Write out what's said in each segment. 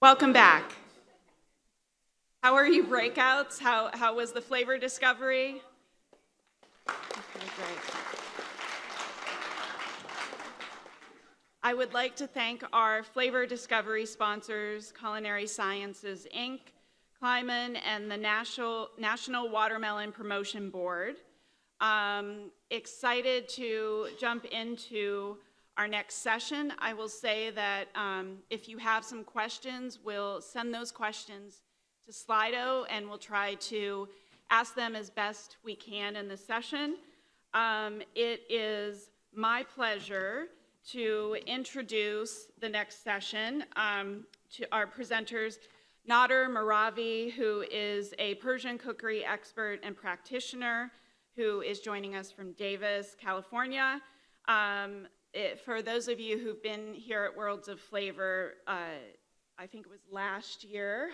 Welcome back. How are you breakouts? How was the flavor discovery? Okay, great. I would like to thank our flavor discovery sponsors, Culinary Sciences, Inc., Kleiman, and the National Watermelon Promotion Board. Excited to jump into our next session. I will say that if you have some questions, we'll send those questions to Slido and we'll try to ask them as best we can in the session. It is my pleasure to introduce the next session to our presenters, Nader Meravi, who is a Persian cookery expert and practitioner, who is joining us from Davis, California. For those of you who've been here at Worlds of Flavor, I think it was last year,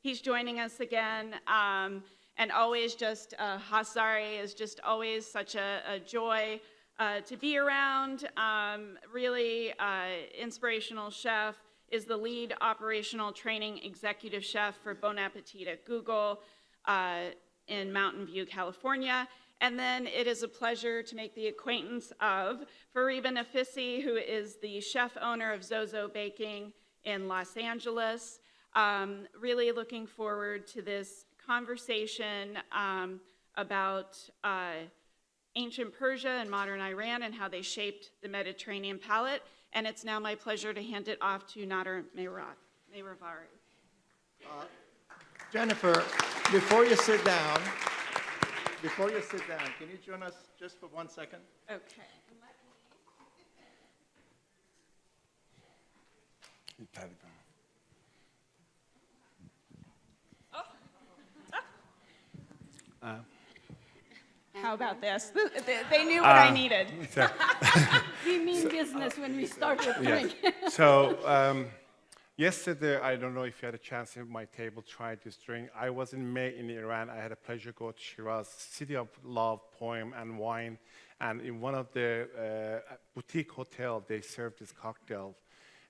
he's joining us again. And always just, Hassari is just always such a joy to be around. Really inspirational chef, is the lead operational training executive chef for Bon Appetit at Google in Mountain View, California. And then it is a pleasure to make the acquaintance of Fariba Nafisi, who is the chef owner of Zozo Baking in Los Angeles. Really looking forward to this conversation about ancient Persia and modern Iran and how they shaped the Mediterranean palate. And it's now my pleasure to hand it off to Nader Meravi. Jennifer, before you sit down, can you join us just for 1 second? Okay. How about this? They knew what I needed. We mean business when we start with drink. So yesterday, I don't know if you had a chance at my table try this drink. I was in May in Iran. I had a pleasure to go to Shiraz, city of love, poem, and wine. And in one of the boutique hotels, they served this cocktail.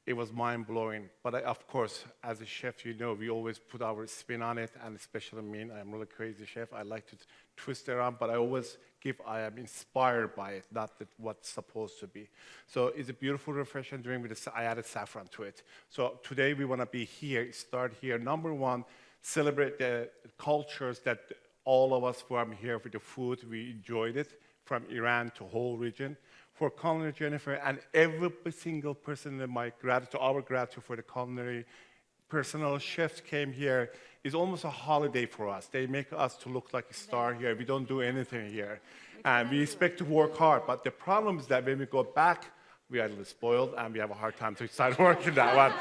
It was mind-blowing. But of course, as a chef, you know, we always put our spin on it, and especially me, I'm a really crazy chef. I like to twist it around, but I always I am inspired by it, not that what's supposed to be. So it's a beautiful, refreshing drink. I added saffron to it. So today we want to be here, start here. Number one, celebrate the cultures that all of us who are here for the food, we enjoyed it, from Iran to whole region. For Culinary Jennifer and every single person in my gratitude, our gratitude for the culinary personal chefs came here is almost a holiday for us. They make us to look like a star here. We don't do anything here. And we expect to work hard. But the problem is that when we go back, we are a little spoiled and we have a hard time to start working that one.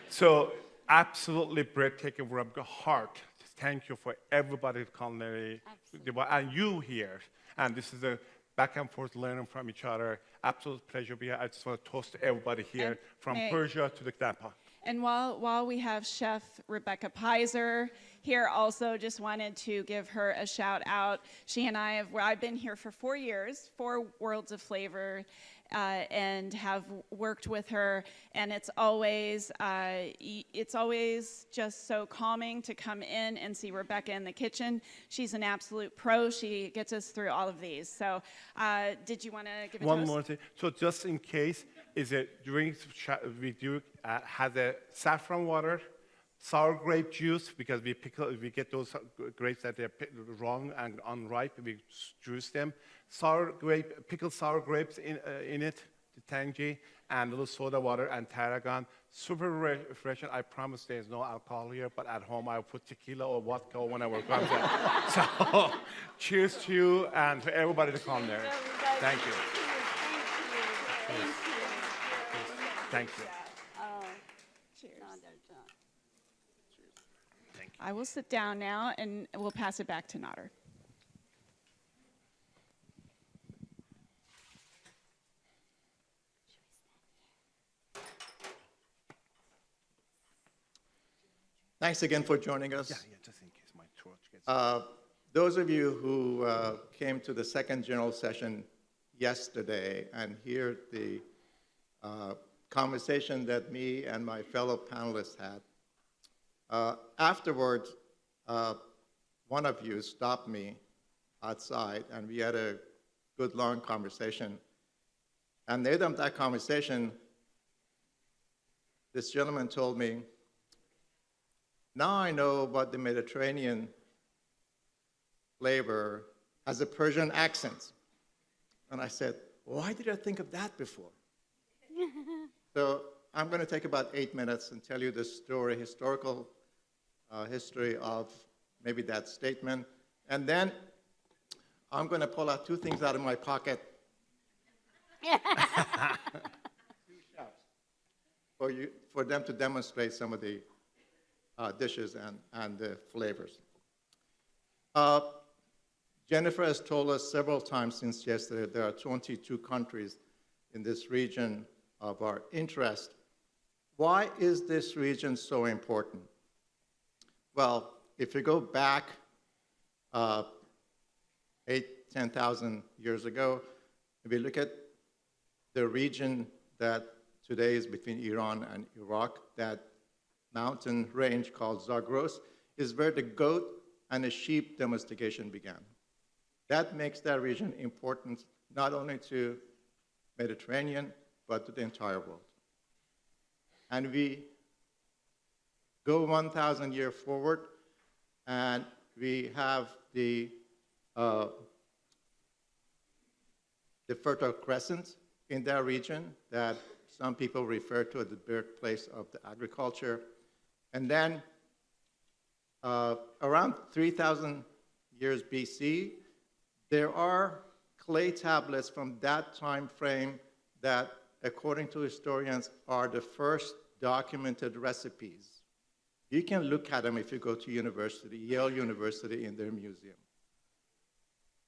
So absolutely breathtaking from the heart. Thank you for everybody at Culinary and you here. And this is a back and forth learning from each other. Absolute pleasure to be here. I just want to toast everybody here from Persia to the Napa. And while we have Chef Rebecca Pizer here, also just wanted to give her a shout out. She and I've been here for 4 years, 4 Worlds of Flavor, and have worked with her. And it's always just so calming to come in and see Rebecca in the kitchen. She's an absolute pro. She gets us through all of these. So did you want to give a One toast? more thing. So just in case, is a drink we do has a saffron water, sour grape juice, because we get those grapes that they're wrong and unripe, we juice them. Pickled sour grapes in it, the tangy, and a little soda water and tarragon. Super refreshing. I promise there's no alcohol here, but at home I'll put tequila or vodka or whenever it comes out. So cheers to you and to everybody to come there. Thank you. Thank you. Cheers. Thank you. I will sit down now and we'll pass it back to Nader. Thanks again for joining us. Yeah, just in case my throat gets... Those of you who came to the second general session yesterday and hear the conversation that me and my fellow panelists had. Afterwards, one of you stopped me outside, and we had a good, long conversation. And in that conversation, this gentleman told me, now I know what the Mediterranean flavor has a Persian accent. And I said, why did I think of that before? So I'm going to take about 8 minutes and tell you the story, historical history of maybe that statement. And then I'm going to pull out two things out of my pocket. For them to demonstrate some of the dishes and the flavors. Jennifer has told us several times since yesterday there are 22 countries in this region of our interest. Why is this region so important? Well, if you go back 10,000 years ago, if you look at the region that today is between Iran and Iraq, that mountain range called Zagros, is where the goat and the sheep domestication began. That makes that region important not only to Mediterranean, but to the entire world. And we go 1,000 years forward, and we have the Fertile Crescent in that region that some people refer to as the birthplace of the agriculture. And then around 3,000 years BC, there are clay tablets from that time frame that, according to historians, are the first documented recipes. You can look at them if you go to university, Yale University, in their museum.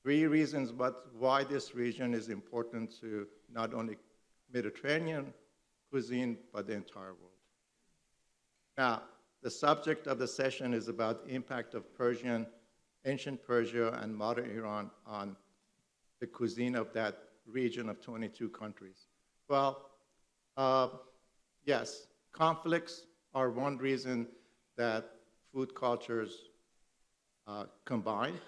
3 reasons why this region is important to not only Mediterranean cuisine, but the entire world. Now, the subject of the session is about the impact of ancient Persia and modern Iran on the cuisine of that region of 22 countries. Well, yes, conflicts are one reason that food cultures combine.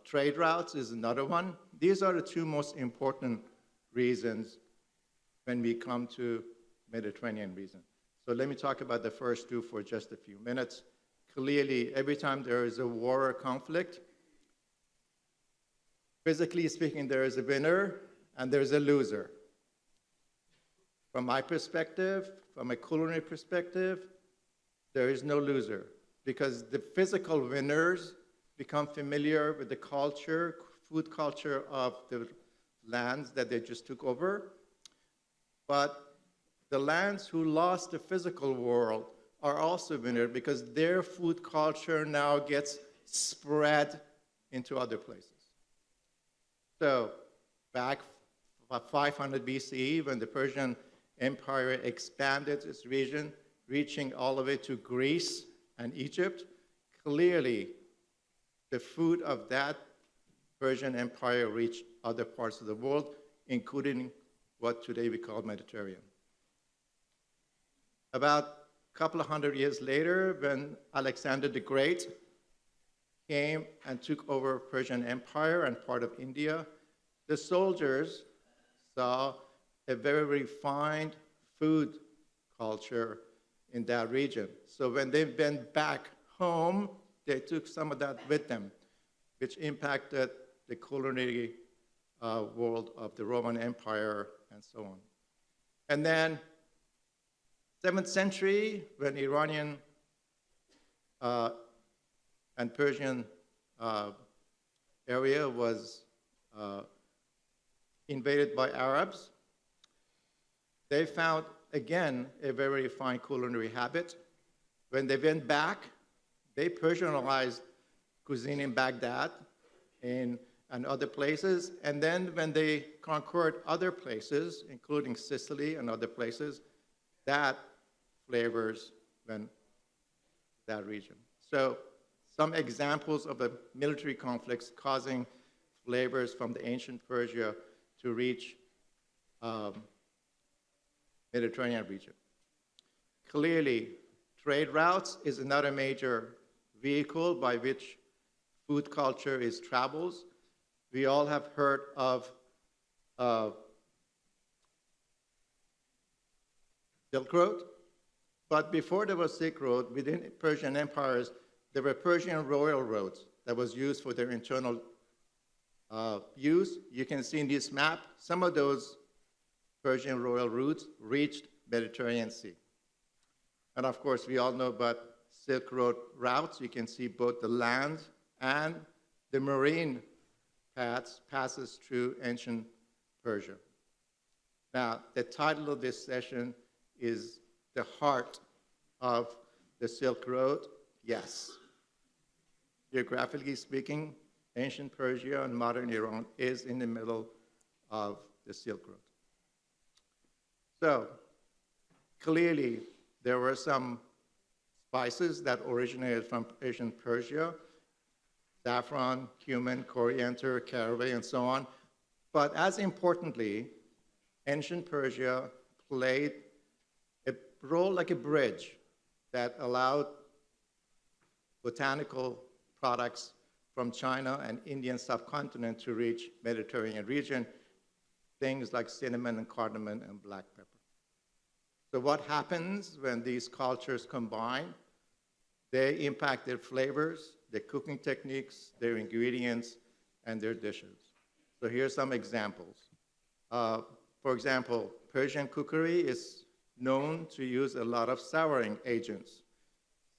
Trade routes is another one. These are the 2 most important reasons when we come to Mediterranean region. So let me talk about the first 2 for just a few minutes. Clearly, every time there is a war or conflict, physically speaking, there is a winner and there is a loser. From my perspective, from a culinary perspective, there is no loser, because the physical winners become familiar with the culture, food culture of the lands that they just took over. But the lands who lost the physical world are also winners, because their food culture now gets spread into other places. So back 500 BCE, when the Persian Empire expanded its region, reaching all the way to Greece and Egypt, clearly the food of that Persian Empire reached other parts of the world, including what today we call Mediterranean. About a couple of hundred years later, when Alexander the Great came and took over Persian Empire and part of India, the soldiers saw a very refined food culture in that region. So when they went back home, they took some of that with them, which impacted the culinary world of the Roman Empire and so on. And then 7th century, when Iranian and Persian area was invaded by Arabs, they found, again, a very refined culinary habit. When they went back, they Persianized cuisine in Baghdad and other places. And then when they conquered other places, including Sicily and other places, that flavors went that region. So some examples of the military conflicts causing flavors from the ancient Persia to reach Mediterranean region. Clearly, trade routes is another major vehicle by which food culture is travels. We all have heard of Silk Road, but before there was Silk Road, within Persian empires, there were Persian royal roads that was used for their internal use. You can see in this map, some of those Persian royal routes reached Mediterranean Sea. And of course, we all know about Silk Road routes. You can see both the land and the marine paths passes through ancient Persia. Now, the title of this session is The Heart of the Silk Road. Yes. Geographically speaking, ancient Persia and modern Iran is in the middle of the Silk Road. So, clearly, there were some spices that originated from ancient Persia, saffron, cumin, coriander, caraway, and so on. But as importantly, ancient Persia played a role like a bridge that allowed botanical products from China and Indian subcontinent to reach Mediterranean region, things like cinnamon and cardamom and black pepper. So what happens when these cultures combine? They impact their flavors, their cooking techniques, their ingredients, and their dishes. So here's some examples. For example, Persian cookery is known to use a lot of souring agents.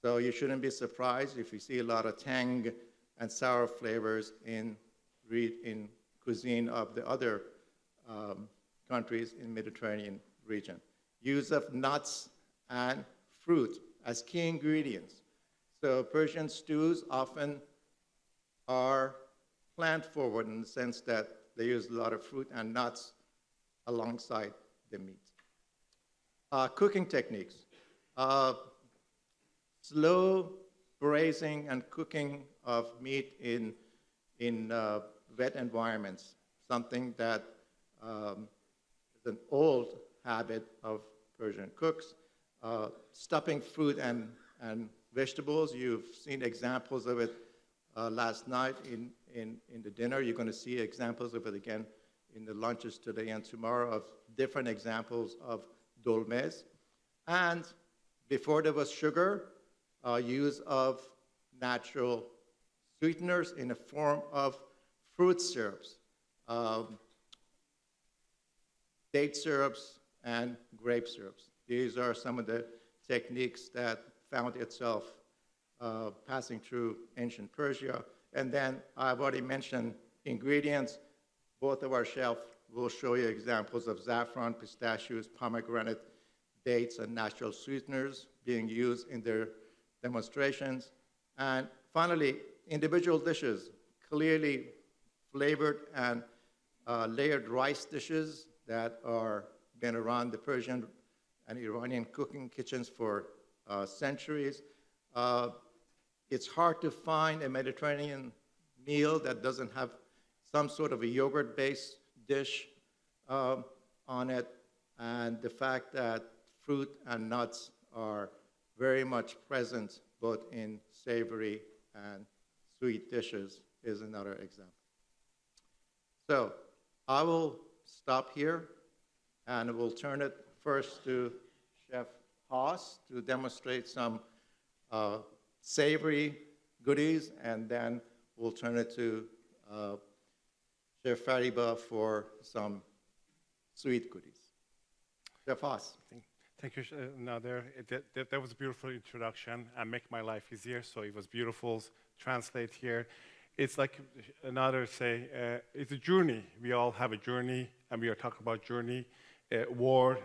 So you shouldn't be surprised if you see a lot of tang and sour flavors in cuisine of the other countries in Mediterranean region. Use of nuts and fruit as key ingredients. So Persian stews often are plant-forward in the sense that they use a lot of fruit and nuts alongside the meat. Cooking techniques. Slow braising and cooking of meat in wet environments, something that is an old habit of Persian cooks. Stuffing fruit and vegetables, you've seen examples of it last night in the dinner. You're going to see examples of it again in the lunches today and tomorrow of different examples of dolmes. And before there was sugar, use of natural sweeteners in the form of fruit syrups, date syrups, and grape syrups. These are some of the techniques that found itself passing through ancient Persia. And then I've already mentioned ingredients. Both of our chefs will show you examples of saffron, pistachios, pomegranate, dates, and natural sweeteners being used in their demonstrations. And finally, individual dishes, clearly flavored and layered rice dishes that are been around the Persian and Iranian cooking kitchens for centuries. It's hard to find a Mediterranean meal that doesn't have some sort of a yogurt-based dish on it, and the fact that fruit and nuts are very much present both in savory and sweet dishes is another example. So I will stop here, and we'll turn it first to Chef Haas to demonstrate some savory goodies, and then we'll turn it to Chef Fariba for some sweet goodies. Chef Haas. Thank you, Nader. That was a beautiful introduction and make my life easier, so it was beautiful. Translate here. It's like Nader say, it's a journey. We all have a journey, and we are talking about journey. War,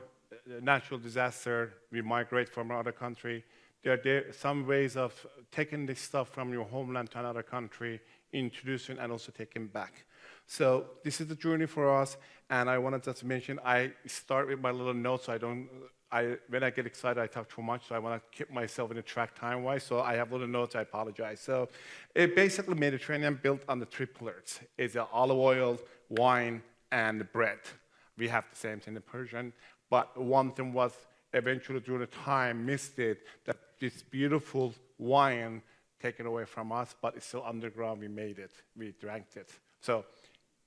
natural disaster, we migrate from another country. There are some ways of taking this stuff from your homeland to another country, introducing and also taking back. So this is the journey for us, and I wanted just to mention, I start with my little notes, so when I get excited, I talk too much, so I want to keep myself in the track time-wise, so I have little notes, I apologize. So basically, Mediterranean built on the three pillars. It's olive oil, wine, and bread. We have the same thing in Persian. But one thing was eventually during the time missed it, that this beautiful wine taken away from us, but it's still underground. We made it. We drank it. So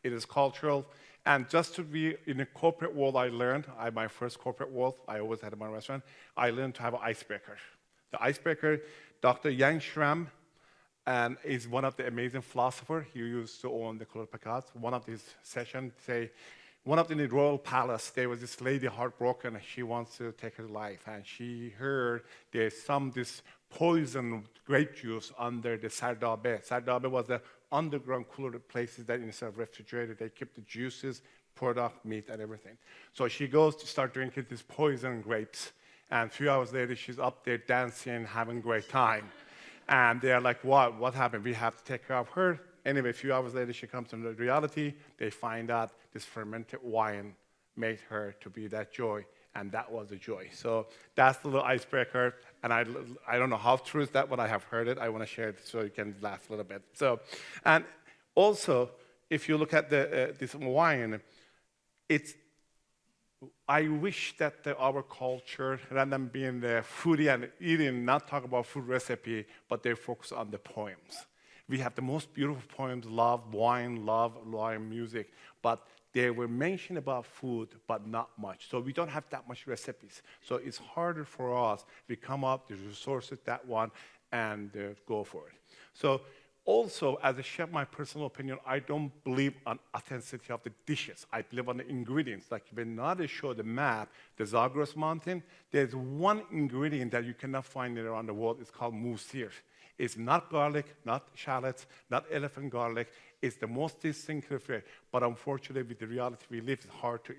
it is cultural. And just to be in the corporate world, I learned, my first corporate world, I always had in my restaurant, I learned to have an icebreaker. The icebreaker, Dr. Yang Schramm, and is one of the amazing philosophers. He used to own the Club Picasso. One of his sessions, one of the royal palace, there was this lady heartbroken, and she wants to take her life. And she heard there's this poison grape juice under the sardabe. Sardabe was the underground cooler places that instead of refrigerator, they keep the juices, product, meat, and everything. So she goes to start drinking these poison grapes. And a few hours later, she's up there dancing, having a great time. And they're like, what happened? We have to take care of her. Anyway, a few hours later, she comes into reality. They find out this fermented wine made her to be that joy, and that was the joy. So that's the little icebreaker, and I don't know how true is that, but I have heard it. I want to share it so you can laugh a little bit. So, and also, if you look at this wine, I wish that our culture, rather than being the foodie and eating, not talk about food recipe, but they focus on the poems. We have the most beautiful poems, love wine music, but they were mentioned about food, but not much. So we don't have that much recipes. So it's harder for us. We come up, there's resources, that one, and go for it. So also, as a chef, my personal opinion, I don't believe on authenticity of the dishes. I believe on the ingredients. Like when Nadia showed the map, the Zagros mountain, there's one ingredient that you cannot find around the world. It's called musir. It's not garlic, not shallots, not elephant garlic. It's the most distinctive flavor. But unfortunately, with the reality we live, it's hard to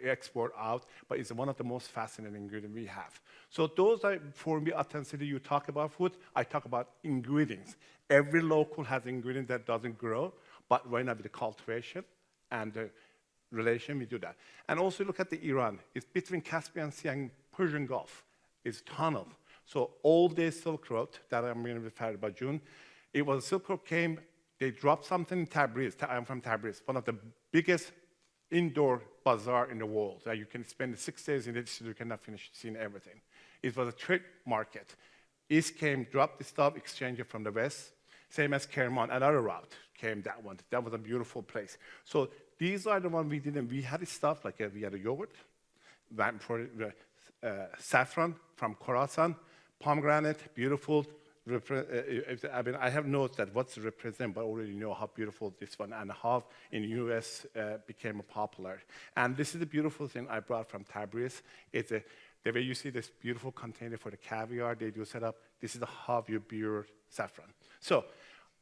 export out, but it's one of the most fascinating ingredients we have. So those are, for me, authenticity. You talk about food, I talk about ingredients. Every local has ingredient that doesn't grow, but right now with the cultivation and the relation, we do that. And also look at the Iran. It's between Caspian Sea and Persian Gulf. It's tunnel. So all the Silk Road that I'm going to refer about June, it was Silk Road came, they dropped something in Tabriz. I'm from Tabriz, one of the biggest indoor bazaar in the world. You can spend 6 days in it, you cannot finish seeing everything. It was a trade market. East came, dropped the stuff, exchanged it from the West. Same as Kerman, another route came that one. That was a beautiful place. So these are the ones we didn't. We had stuff like we had a yogurt, saffron from Khorasan, pomegranate, beautiful. I mean, I have notes that what's represent, but I already know how beautiful this one and how in the U.S. Became popular. And this is the beautiful thing I brought from Tabriz. It's the way you see this beautiful container for the caviar, they do set up. This is the Havre saffron. So,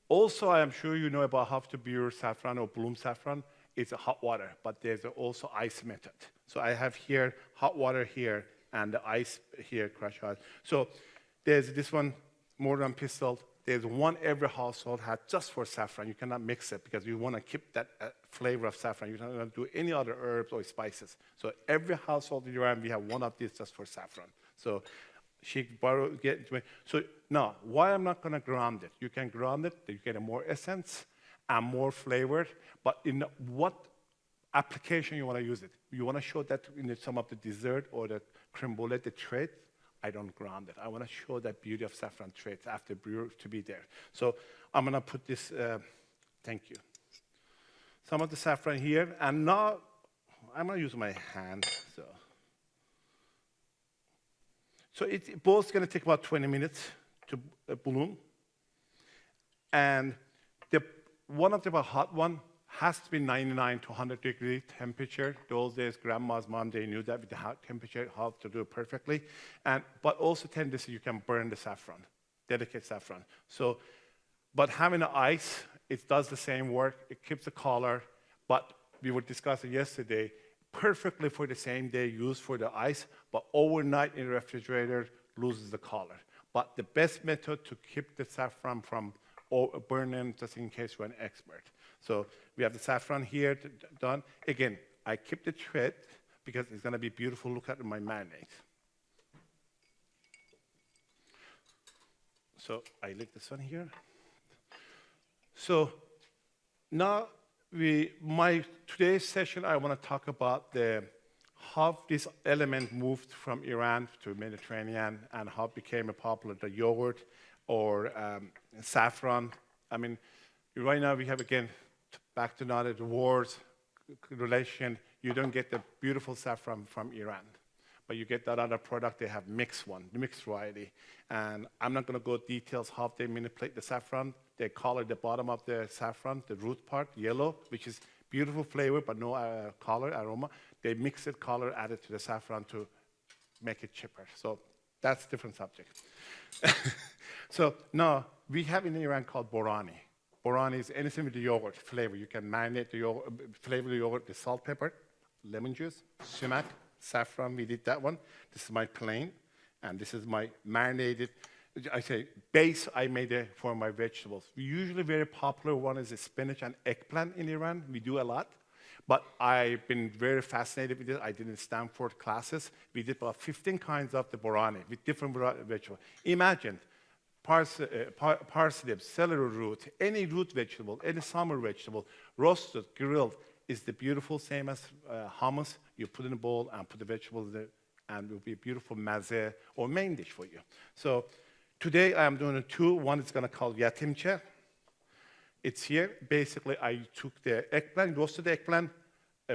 also, I am sure you know about Havre saffron or bloom saffron. It's a hot water, but there's also ice method. So I have here hot water here and the ice here, crushed ice. So there's this one, more than pistol. There's one every household has just for saffron. You cannot mix it because you want to keep that flavor of saffron. You don't do any other herbs or spices. So every household in Iran, we have one of these just for saffron. So so now, why I'm not going to ground it? You can ground it, you get a more essence and more flavor, but in what application you want to use it? You want to show that in some of the dessert or the creme brulee, the trait, I don't ground it. I want to show that beauty of saffron traits after brew to be there. So I'm going to put this, thank you. Some of the saffron here, and now I'm going to use my hand, So it's both going to take about 20 minutes to bloom. And one of the hot one has to be 99 to 100 degree temperature. Those days, grandma's mom, they knew that with the hot temperature, how to do it perfectly. But also tendency, you can burn the saffron, delicate saffron. So, but having the ice, it does the same work. It keeps the color. But we were discussing yesterday, perfectly for the same day used for the ice, but overnight in the refrigerator loses the color. But the best method to keep the saffron from burning, just in case you're an expert. So we have the saffron here done. Again, I keep the thread because it's going to be beautiful. Look at my marinade. So I like this one here. So now today's session, I want to talk about how this element moved from Iran to Mediterranean and how it became a popular, the yogurt or saffron. I mean, right now we have, again, back to now the wars relation, you don't get the beautiful saffron from Iran, but you get that other product, they have mixed one, the mixed variety. And I'm not gonna go details how they manipulate the saffron. They color the bottom of the saffron, the root part, yellow, which is beautiful flavor, but no color, aroma. They mix it, color, add it to the saffron to make it chipper. So that's a different subject. So now, we have in Iran called borani. Borani is anything with the yogurt flavor. You can marinate the yogurt, flavor the yogurt with salt, pepper, lemon juice, sumac, saffron. We did that one. This is my plain, and this is my marinated. I say base. I made it for my vegetables. Usually, very popular one is the spinach and eggplant in Iran. We do a lot, but I've been very fascinated with it. I did in Stanford classes. We did about 15 kinds of the borani with different vegetables. Imagine. Parsnips, celery root, any root vegetable, any summer vegetable, roasted, grilled, is the beautiful, same as hummus. You put in a bowl and put the vegetables there, and it will be a beautiful mazeh or main dish for you. So today I'm doing two. One is going to call yatimche. It's here. Basically, I took the eggplant, roasted eggplant,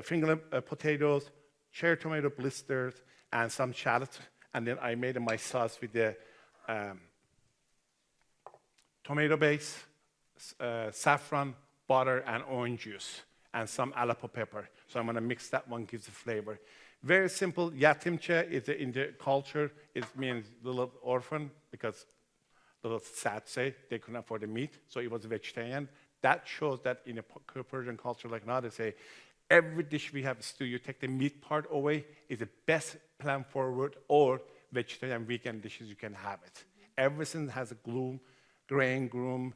finger potatoes, cherry tomato blisters, and some shallots, and then I made my sauce with the tomato base, saffron, butter, and orange juice, and some Aleppo pepper. So I'm gonna mix that one, gives the flavor. Very simple. Yatimche is in the culture, it means little orphan, because little sad say they couldn't afford the meat, so it was a vegetarian. That shows that in a Persian culture like now, they say, every dish we have stew, you take the meat part away, is the best plan forward, or vegetarian vegan dishes you can have it. Everything has a grain,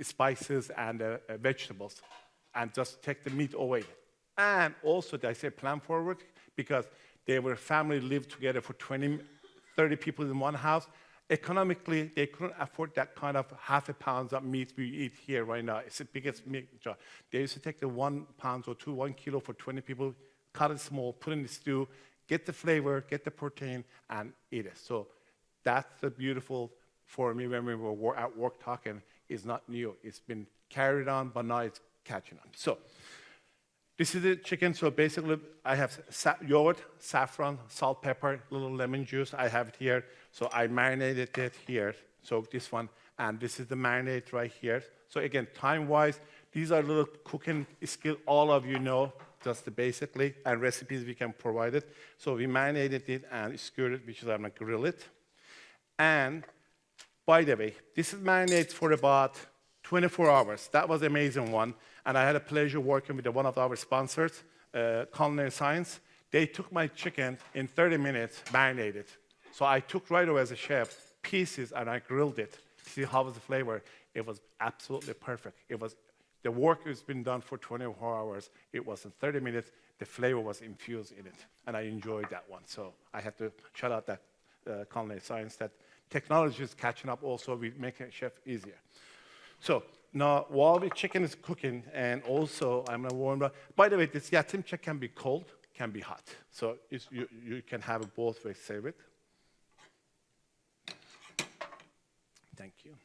spices, and vegetables, and just take the meat away. And also, I say plan forward, because they were family lived together for 20, 30 people in one house. Economically, they couldn't afford that kind of half a pound of meat we eat here right now. It's the biggest meat job. They used to take the 1 pound or 1 kilo for 20 people, cut it small, put it in the stew, get the flavor, get the protein, and eat it. So that's the beautiful for me when we were at work talking, is not new. It's been carried on, but now it's catching on. So this is the chicken. So basically, I have yogurt, saffron, salt, pepper, little lemon juice. I have it here. So I marinated it here. So this one, and this is the marinade right here. So again, time-wise, these are little cooking skill all of you know, just basically, and recipes we can provide it. So we marinated it and skewered it, which is I'm gonna grill it. And by the way, this is marinated for about 24 hours. That was an amazing one. And I had a pleasure working with one of our sponsors, Culinary Science. They took my chicken in 30 minutes, marinated. So I took right away as a chef pieces and I grilled it. See how was the flavor? It was absolutely perfect. It was the work has been done for 24 hours. It was in 30 minutes. The flavor was infused in it, and I enjoyed that one. So I have to shout out that Culinary Science, that technology is catching up also with making a chef easier. So now, while the chicken is cooking, and also I'm gonna warm up. By the way, this yatimche can be cold, can be hot. So you can have it both ways. Save it. Thank you.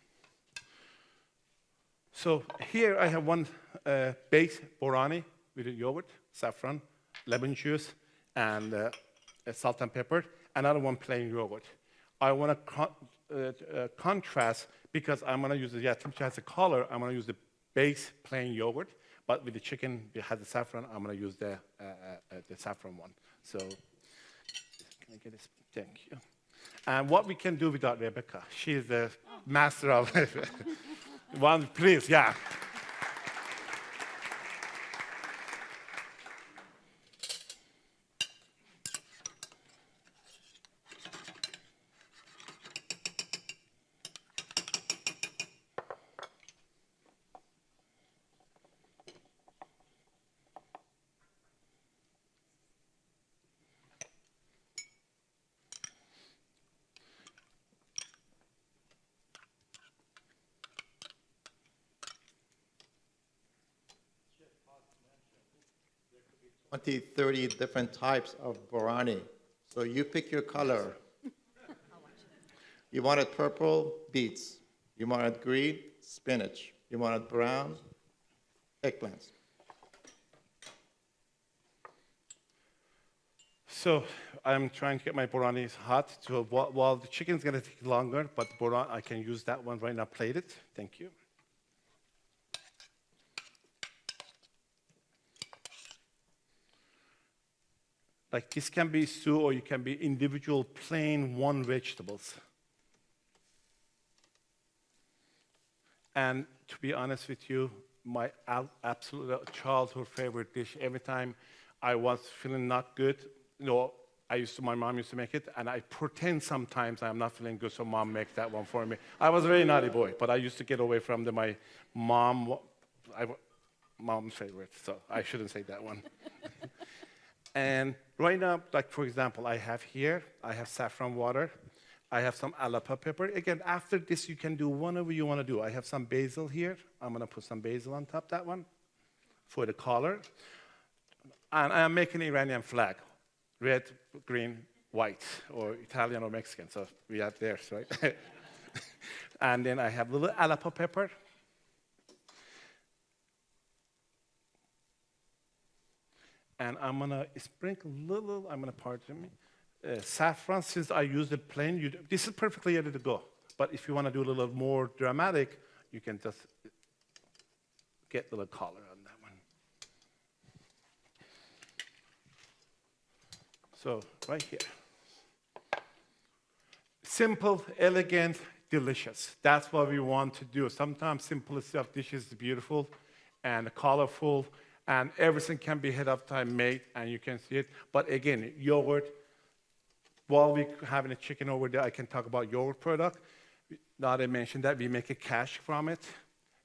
So here I have one base borani with yogurt, saffron, lemon juice, and salt and pepper. Another one plain yogurt. I want to contrast, because I'm going to use the yatimche as a color. I'm going to use the base plain yogurt, but with the chicken it has the saffron. I'm going to use the saffron one. So can I get this? Thank you. And what we can do without Rebecca? She is the master of one. Please, yeah. 20, 30 different types of biryani. So you pick your color. You want it purple, beets. You want it green, spinach. You want it brown, eggplants. So I'm trying to get my biryani hot. So while the chicken's going to take longer, but the biryani, I can use that one right now, plate it. Thank you. Like this can be stew or you can be individual plain one vegetables. And to be honest with you, my absolute childhood favorite dish, every time I was feeling not good, my mom used to make it, and I pretend sometimes I'm not feeling good, so mom makes that one for me. I was a very naughty boy, but I used to get away from my mom's favorite, so I shouldn't say that one. And right now, like for example, I have saffron water. I have some alapa pepper. Again, after this, you can do whatever you want to do. I have some basil here. I'm going to put some basil on top of that one for the color. And I'm making Iranian flag, red, green, white, or Italian or Mexican. So we have theirs, right? And then I have little alapa pepper. And I'm going to sprinkle a little, pardon me, saffron. Since I used it plain, this is perfectly ready to go. But if you want to do a little more dramatic, you can just get a little color on that one. So right here. Simple, elegant, delicious. That's what we want to do. Sometimes simplicity of dishes is beautiful and colorful, and everything can be ahead of time made, and you can see it. But again, yogurt, while we're having a chicken over there, I can talk about yogurt product. Now I mentioned that we make a cash from it.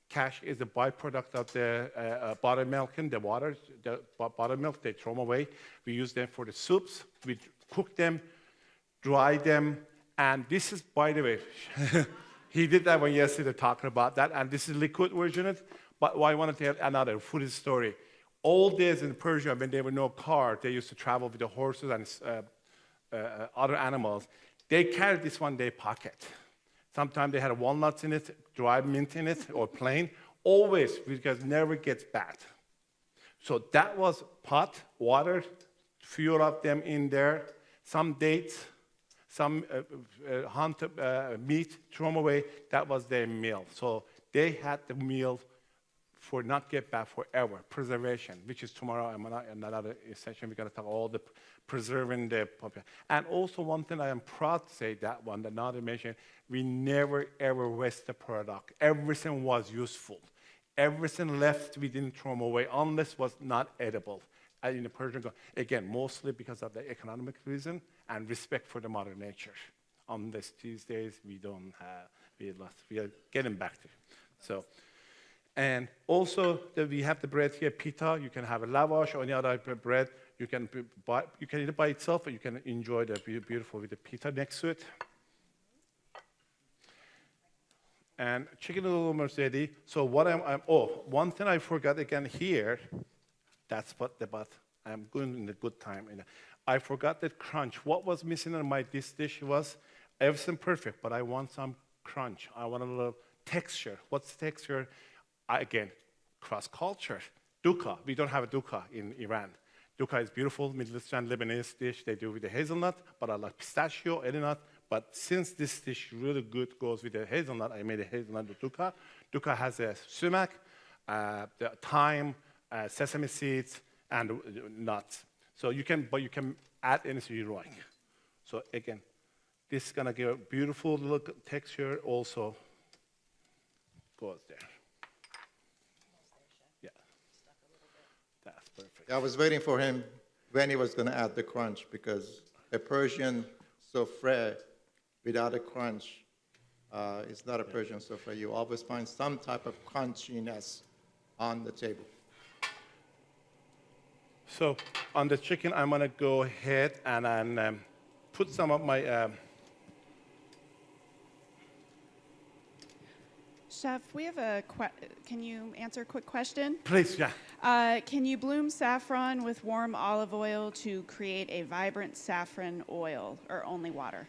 Cash is a byproduct of the buttermilk and the water. The buttermilk, they throw them away. We use them for the soups. We cook them, dry them, and this is, by the way, he did that one yesterday talking about that, and this is liquid version of it. But I want to tell another food story. Old days in Persia, when there were no car, they used to travel with the horses and other animals. They carried this one in their pocket. Sometimes they had walnuts in it, dried mint in it, or plain. Always, because it never gets bad. So that was pot, water, few of them in there, some dates, some meat, throw them away. That was their meal. So they had the meal for not get bad forever, preservation, which is tomorrow, another session, we're going to talk all the preserving the population. And also one thing I am proud to say, that one, that not to mention, we never ever waste the product. Everything was useful. Everything left, we didn't throw them away, unless it was not edible. And in the Persian, again, mostly because of the economic reason and respect for the mother nature. Unless these days we don't have, we are getting back to it. So. And also, we have the bread here, pita. You can have a lavash or any other bread. You can eat it by itself, or you can enjoy the beautiful with the pita next to it. And chicken noodle mercedes. So what one thing I forgot again here. That's what I'm going in a good time. I forgot that crunch. What was missing in this dish was everything perfect, but I want some crunch. I want a little texture. What's the texture? Again, cross-culture. Dukkha. We don't have a dukkha in Iran. Dukkha is beautiful, Middle Eastern Lebanese dish. They do with the hazelnut, but I like pistachio, any nut. But since this dish really good goes with the hazelnut, I made a hazelnut with dukkha. Dukkha has a sumac, the thyme, sesame seeds, and nuts. So you can add anything you like. So again, this is gonna give a beautiful little texture. Also goes there. I was waiting for him when he was going to add the crunch, because a Persian souffle without a crunch is not a Persian souffle. You always find some type of crunchiness on the table. So on the chicken, I'm going to go ahead and put some of my... Chef, we have can you answer a quick question? Please, yeah. Can you bloom saffron with warm olive oil to create a vibrant saffron oil, or only water?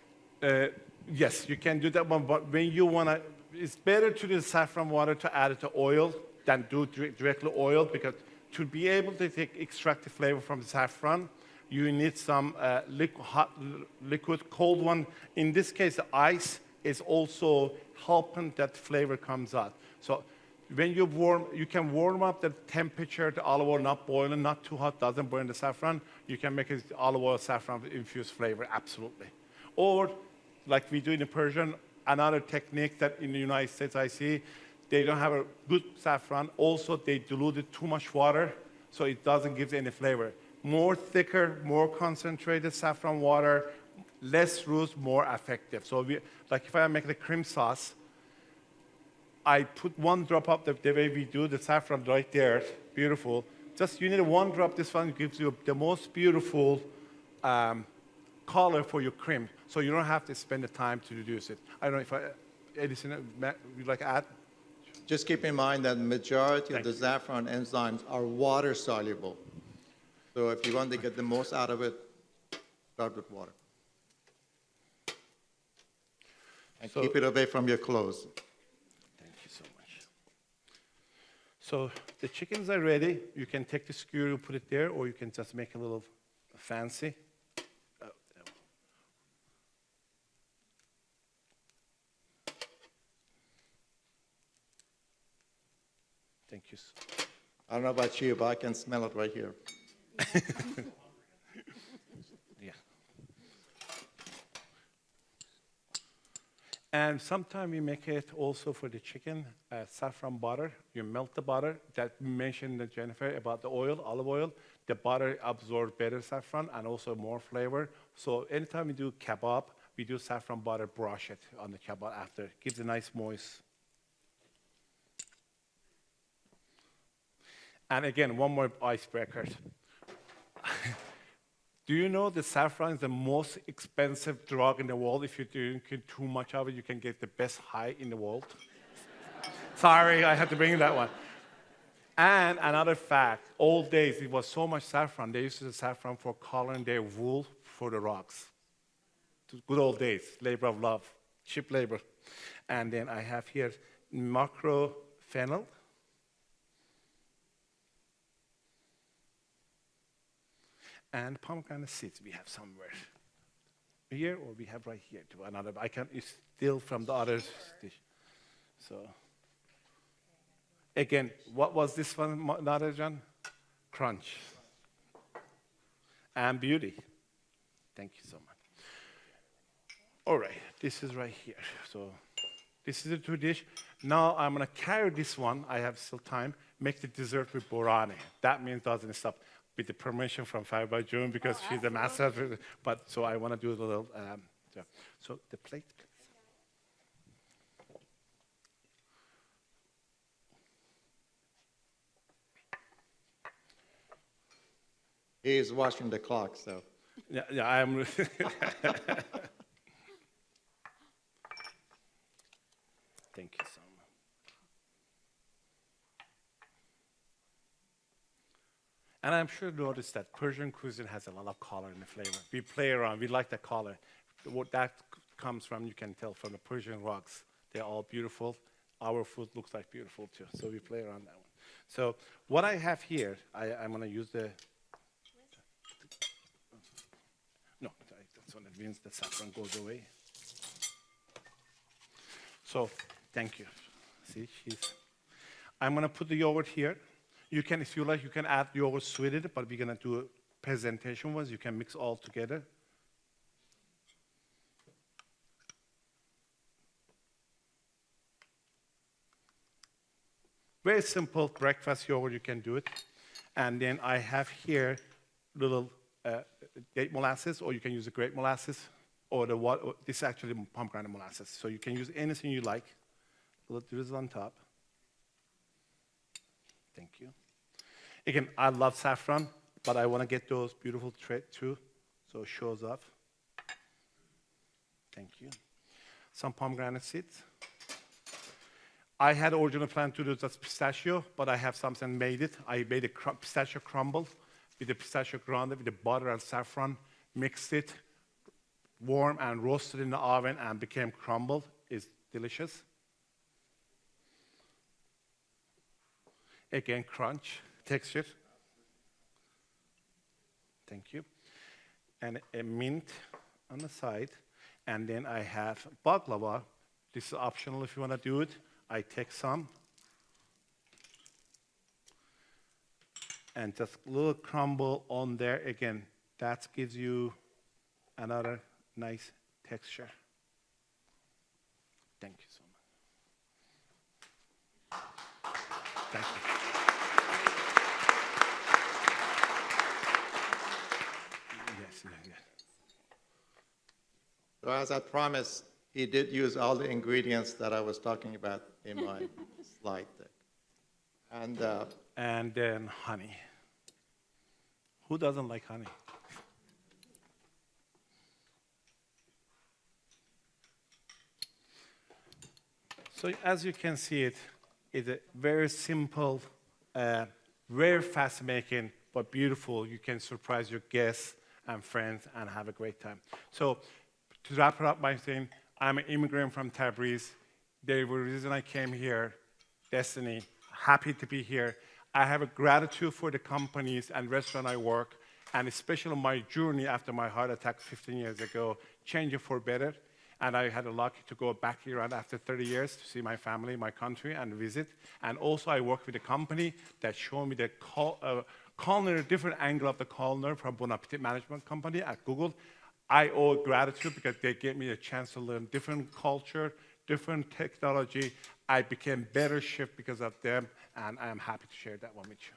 Yes, you can do that one, but when you want to, it's better to do saffron water to add it to oil than do directly oil, because to be able to extract the flavor from the saffron, you need some liquid, cold one. In this case, the ice is also helping that flavor comes out. So when you can warm up the temperature, the olive oil, not boiling, not too hot, doesn't burn the saffron. You can make it olive oil saffron infused flavor, absolutely. Or like we do in the Persian, another technique that in the United States I see, they don't have a good saffron. Also, they diluted too much water, so it doesn't give any flavor. More thicker, more concentrated saffron water, less roots, more effective. So like if I make the cream sauce, I put 1 drop of the way we do the saffron right there, beautiful. Just you need 1 drop, this one gives you the most beautiful color for your cream. So you don't have to spend the time to reduce it. I don't know if anything you'd like to add? Just keep in mind that the majority of the saffron enzymes are water soluble. So if you want to get the most out of it, start with water. And keep it away from your clothes. Thank you so much. So the chickens are ready. You can take the skewer, put it there, or you can just make a little fancy. Thank you. I don't know about you, but I can smell it right here. Yeah. And sometimes we make it also for the chicken, saffron butter. You melt the butter. That mentioned Jennifer about the oil, olive oil. The butter absorbs better saffron and also more flavor. So anytime we do kebab, we do saffron butter, brush it on the kebab after. Gives a nice moist. And again, one more icebreaker. Do you know that saffron is the most expensive drug in the world? If you drink too much of it, you can get the best high in the world. Sorry, I had to bring that one. And another fact, old days, it was so much saffron. They used to use saffron for coloring their wool for the rugs. Good old days, labor of love, cheap labor. And then I have here macro fennel. And pomegranate seeds we have somewhere here, or we have right here to another. I can steal from the other dish. So again, what was this one, another John? Crunch and beauty. Thank you so much. All right, this is right here. So this is the 2 dish. Now I'm gonna carry this one. I have still time. Make the dessert with borani. That means doesn't stop. With the permission from Fire by June, because she's the master of it. But so I want to do a little. So the plate, please. He is watching the clock, so. Yeah, I'm. Thank you so much. And I'm sure you noticed that Persian cuisine has a lot of color in the flavor. We play around, we like the color. What that comes from, you can tell from the Persian rugs. They're all beautiful. Our food looks like beautiful too, so we play around that one. So what I have here, I'm gonna use the, no, that's what it means, the saffron goes away. So, thank you. See, I'm gonna put the yogurt here. You can, if you like, you can add yogurt sweetened, but we're gonna do a presentation ones. You can mix all together. Very simple breakfast yogurt, you can do it. And then I have here little date molasses, or you can use the grape molasses, or this is actually pomegranate molasses. So you can use anything you like. A little drizzle on top. Thank you. Again, I love saffron, but I want to get those beautiful thread too, so it shows up. Thank you. Some pomegranate seeds. I had original plan to do just pistachio, but I have something made it. I made a pistachio crumble with the pistachio grounded with the butter and saffron, mixed it, warm and roasted in the oven and became crumble. It's delicious. Again, crunch, texture. Thank you. And a mint on the side. And then I have baklava. This is optional if you want to do it. I take some. And just a little crumble on there. Again, that gives you another nice texture. Thank you so much. Thank you. Yes, yes. So as I promised, he did use all the ingredients that I was talking about in my slide deck. And then honey. Who doesn't like honey? So as you can see it's a very simple, very fast-making, but beautiful. You can surprise your guests and friends and have a great time. So to wrap it up by saying, I'm an immigrant from Tabriz. The reason I came here, destiny, happy to be here. I have a gratitude for the companies and restaurant I work, and especially my journey after my heart attack 15 years ago, changing for better. And I had the luck to go back here after 30 years to see my family, my country, and visit. And also I work with a company that showed me the culinary, different angle of the culinary from Bon Appetit Management Company at Google. I owe gratitude because they gave me a chance to learn different culture, different technology. I became better chef because of them, and I am happy to share that one with you.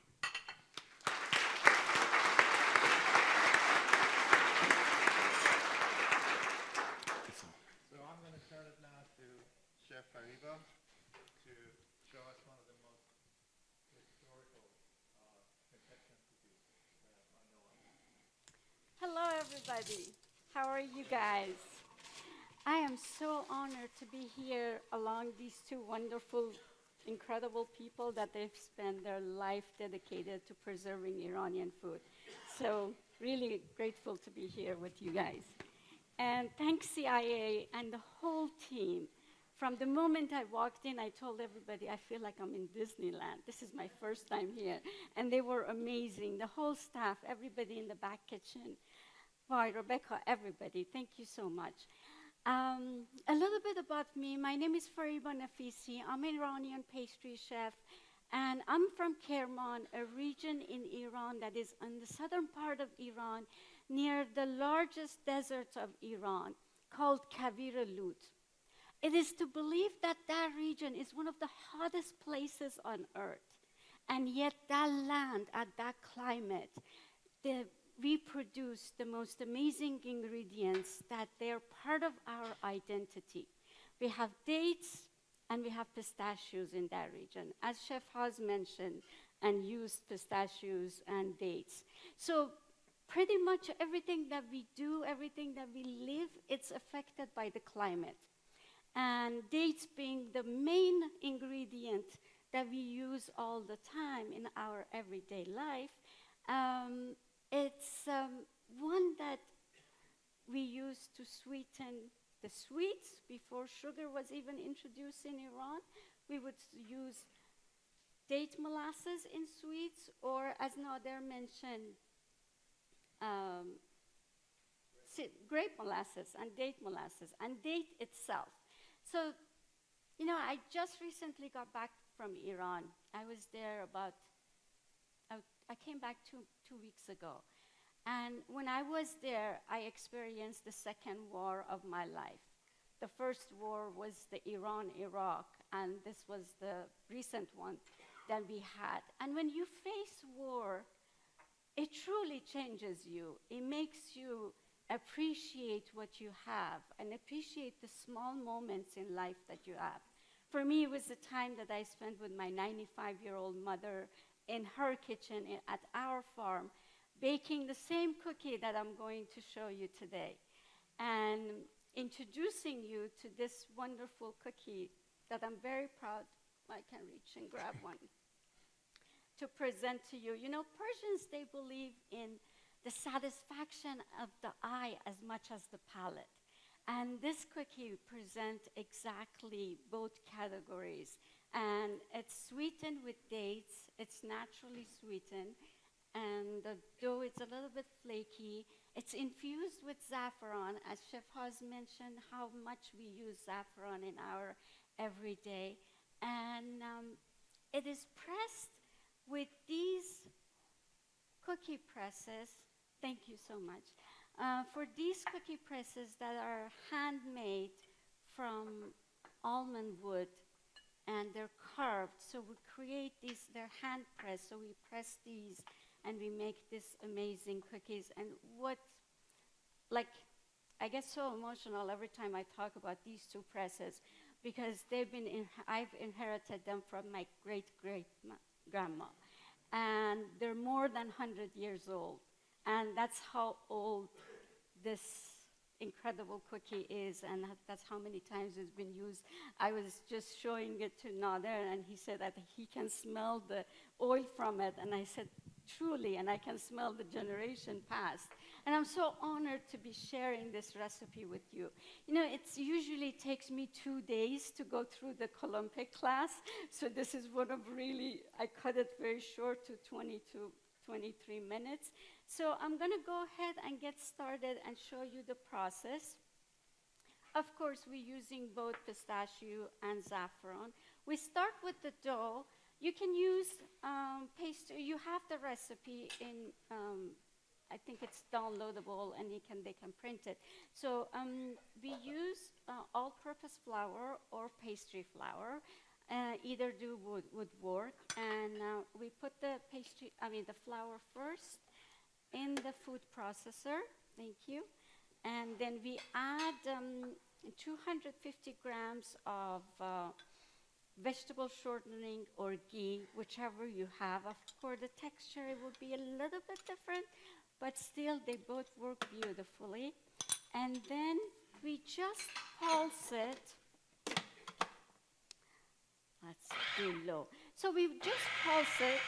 So I'm going to turn it now to Chef Fariba to show us one of the most historical confection cookies I know of. Hello, everybody. How are you guys? I am so honored to be here along these two wonderful, incredible people that they've spent their life dedicated to preserving Iranian food. So really grateful to be here with you guys. And thanks CIA and the whole team. From the moment I walked in, I told everybody, I feel like I'm in Disneyland. This is my first time here. And they were amazing. The whole staff, everybody in the back kitchen. Why, Rebecca, everybody, thank you so much. A little bit about me. My name is Fariba Nafisi. I'm an Iranian pastry chef. And I'm from Kerman, a region in Iran that is on the southern part of Iran, near the largest desert of Iran, called Kavir Lut. It is to believe that that region is one of the hottest places on earth. And yet that land, at that climate, we produce the most amazing ingredients that they're part of our identity. We have dates and we have pistachios in that region, as Chef Haz mentioned, and used pistachios and dates. So pretty much everything that we do, everything that we live, it's affected by the climate. And dates being the main ingredient that we use all the time in our everyday life, it's one that we use to sweeten the sweets. Before sugar was even introduced in Iran, we would use date molasses in sweets, or as Nader mentioned, grape molasses and date itself. So, you know, I just recently got back from Iran. I was there I came back two weeks ago. And when I was there, I experienced the second war of my life. The first war was the Iran-Iraq, and this was the recent one that we had. And when you face war, it truly changes you. It makes you appreciate what you have and appreciate the small moments in life that you have. For me, it was the time that I spent with my 95-year-old mother in her kitchen at our farm, baking the same cookie that I'm going to show you today, and introducing you to this wonderful cookie that I'm very proud I can reach and grab one to present to you. You know, Persians, they believe in the satisfaction of the eye as much as the palate. And this cookie presents exactly both categories. And it's sweetened with dates. It's naturally sweetened. And the dough is a little bit flaky. It's infused with saffron, as Chef Haz mentioned, how much we use saffron in our everyday. And it is pressed with these cookie presses. Thank you so much. For these cookie presses that are handmade from almond wood, and they're carved. So we create these, they're hand pressed. So we press these and we make this amazing cookies. And what, like, I get so emotional every time I talk about these two presses because they've been, I've inherited them from my great-great-grandma. And they're more than 100 years old. And that's how old this incredible cookie is, and that's how many times it's been used. I was just showing it to Nader, and he said that he can smell the oil from it, and I said, truly, and I can smell the generation past. And I'm so honored to be sharing this recipe with you. You know, it usually takes me 2 days to go through the Olympic class, so this is one of really, I cut it very short to 22, 23 minutes. So I'm going to go ahead and get started and show you the process. Of course, we're using both pistachio and saffron. We start with the dough. You can use pastry. You have the recipe in, I think it's downloadable, and they can print it. So we use all-purpose flour or pastry flour. Either do would work. And we put the flour first in the food processor. Thank you. And then we add 250 grams of vegetable shortening or ghee, whichever you have. Of course, the texture will be a little bit different, but still they both work beautifully. And then we just pulse it. That's too low. So we just pulse it.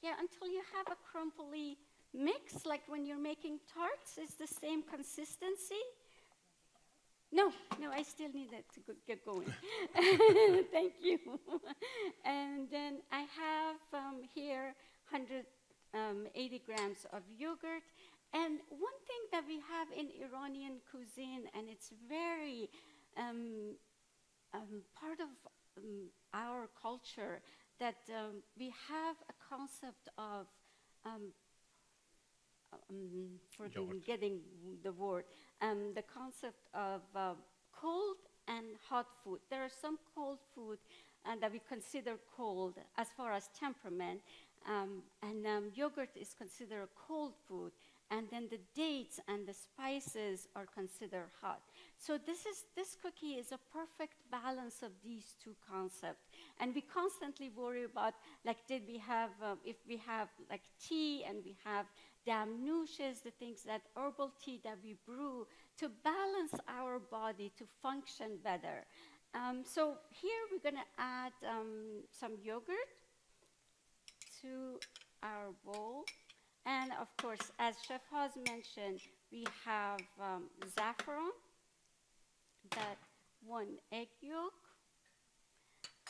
Yeah, until you have a crumbly mix, like when you're making tarts, it's the same consistency. No, I still need it to get going. Thank you. And then I have here 180 grams of yogurt. And one thing that we have in Iranian cuisine, and it's very part of our culture, that we have a concept of, forgetting the word, the concept of cold and hot food. There are some cold food that we consider cold as far as temperament, and yogurt is considered a cold food. And then the dates and the spices are considered hot. So this cookie is a perfect balance of these two concepts. And we constantly worry about, like, did we have, if we have like tea and we have damnouches, the things that herbal tea that we brew to balance our body to function better. So here we're gonna add some yogurt to our bowl. And of course, as Chef Haz mentioned, we have saffron, that 1 egg yolk,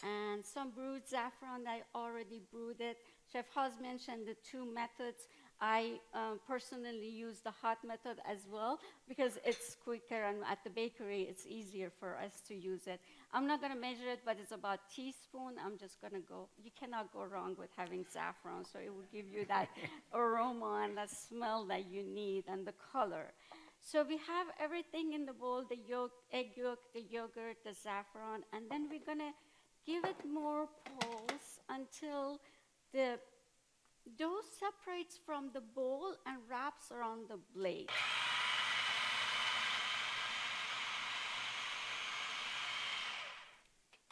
and some brewed saffron. I already brewed it. Chef Haz mentioned the 2 methods. I personally use the hot method as well because it's quicker, and at the bakery it's easier for us to use it. I'm not going to measure it, but it's about a teaspoon. I'm just going to go. You cannot go wrong with having saffron, so it will give you that aroma and that smell that you need and the color. So we have everything in the bowl, the egg yolk, the yogurt, the saffron, and then we're going to give it more pulse until the dough separates from the bowl and wraps around the blade.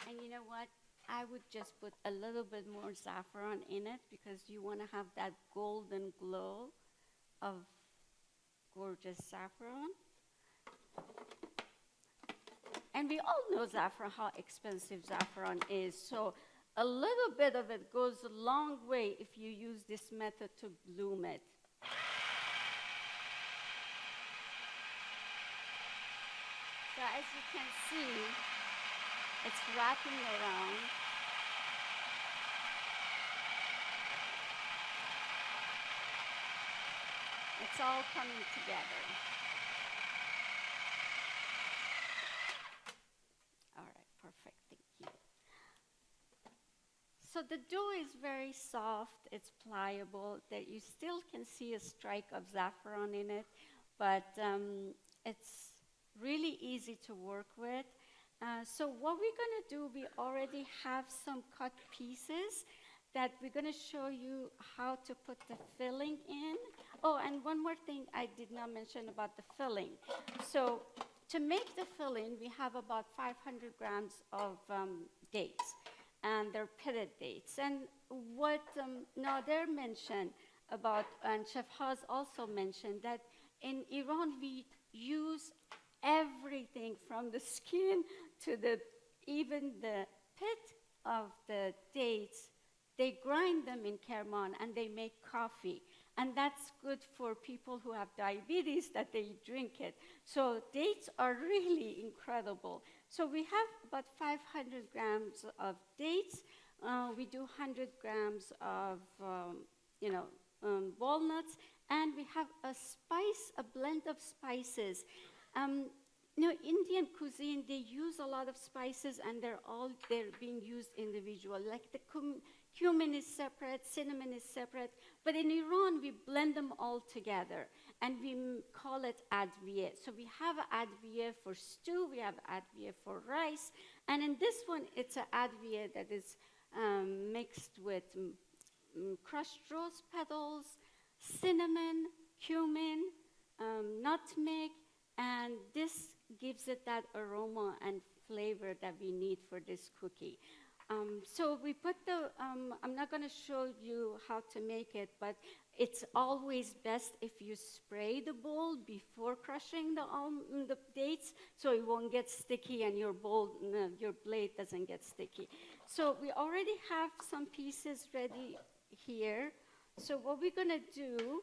And you know what? I would just put a little bit more saffron in it because you want to have that golden glow of gorgeous saffron. And we all know saffron, how expensive saffron is. So a little bit of it goes a long way if you use this method to bloom it. So as you can see, it's wrapping around. It's all coming together. All right, perfect, thank you. So the dough is very soft, it's pliable, that you still can see a strike of saffron in it, but it's really easy to work with. So what we're gonna do, we already have some cut pieces that we're gonna show you how to put the filling in. Oh, and one more thing I did not mention about the filling. So to make the filling, we have about 500 grams of dates, and they're pitted dates. And what Nader mentioned about, and Chef Haz also mentioned, that in Iran we use everything from the skin to even the pit of the dates. They grind them in Kerman and they make coffee. And that's good for people who have diabetes, that they drink it. So dates are really incredible. So we have about 500 grams of dates. We do 100 grams of walnuts. And we have a blend of spices. Indian cuisine, they use a lot of spices, and they're being used individually. Like the cumin is separate, cinnamon is separate, but in Iran we blend them all together, and we call it adviye. So we have adviye for stew, we have adviye for rice, and in this one it's an adviye that is mixed with crushed rose petals, cinnamon, cumin, nutmeg, and this gives it that aroma and flavor that we need for this cookie. So we put I'm not going to show you how to make it, but it's always best if you spray the bowl before crushing the dates, so it won't get sticky and your blade doesn't get sticky. So we already have some pieces ready here. So what we're going to do,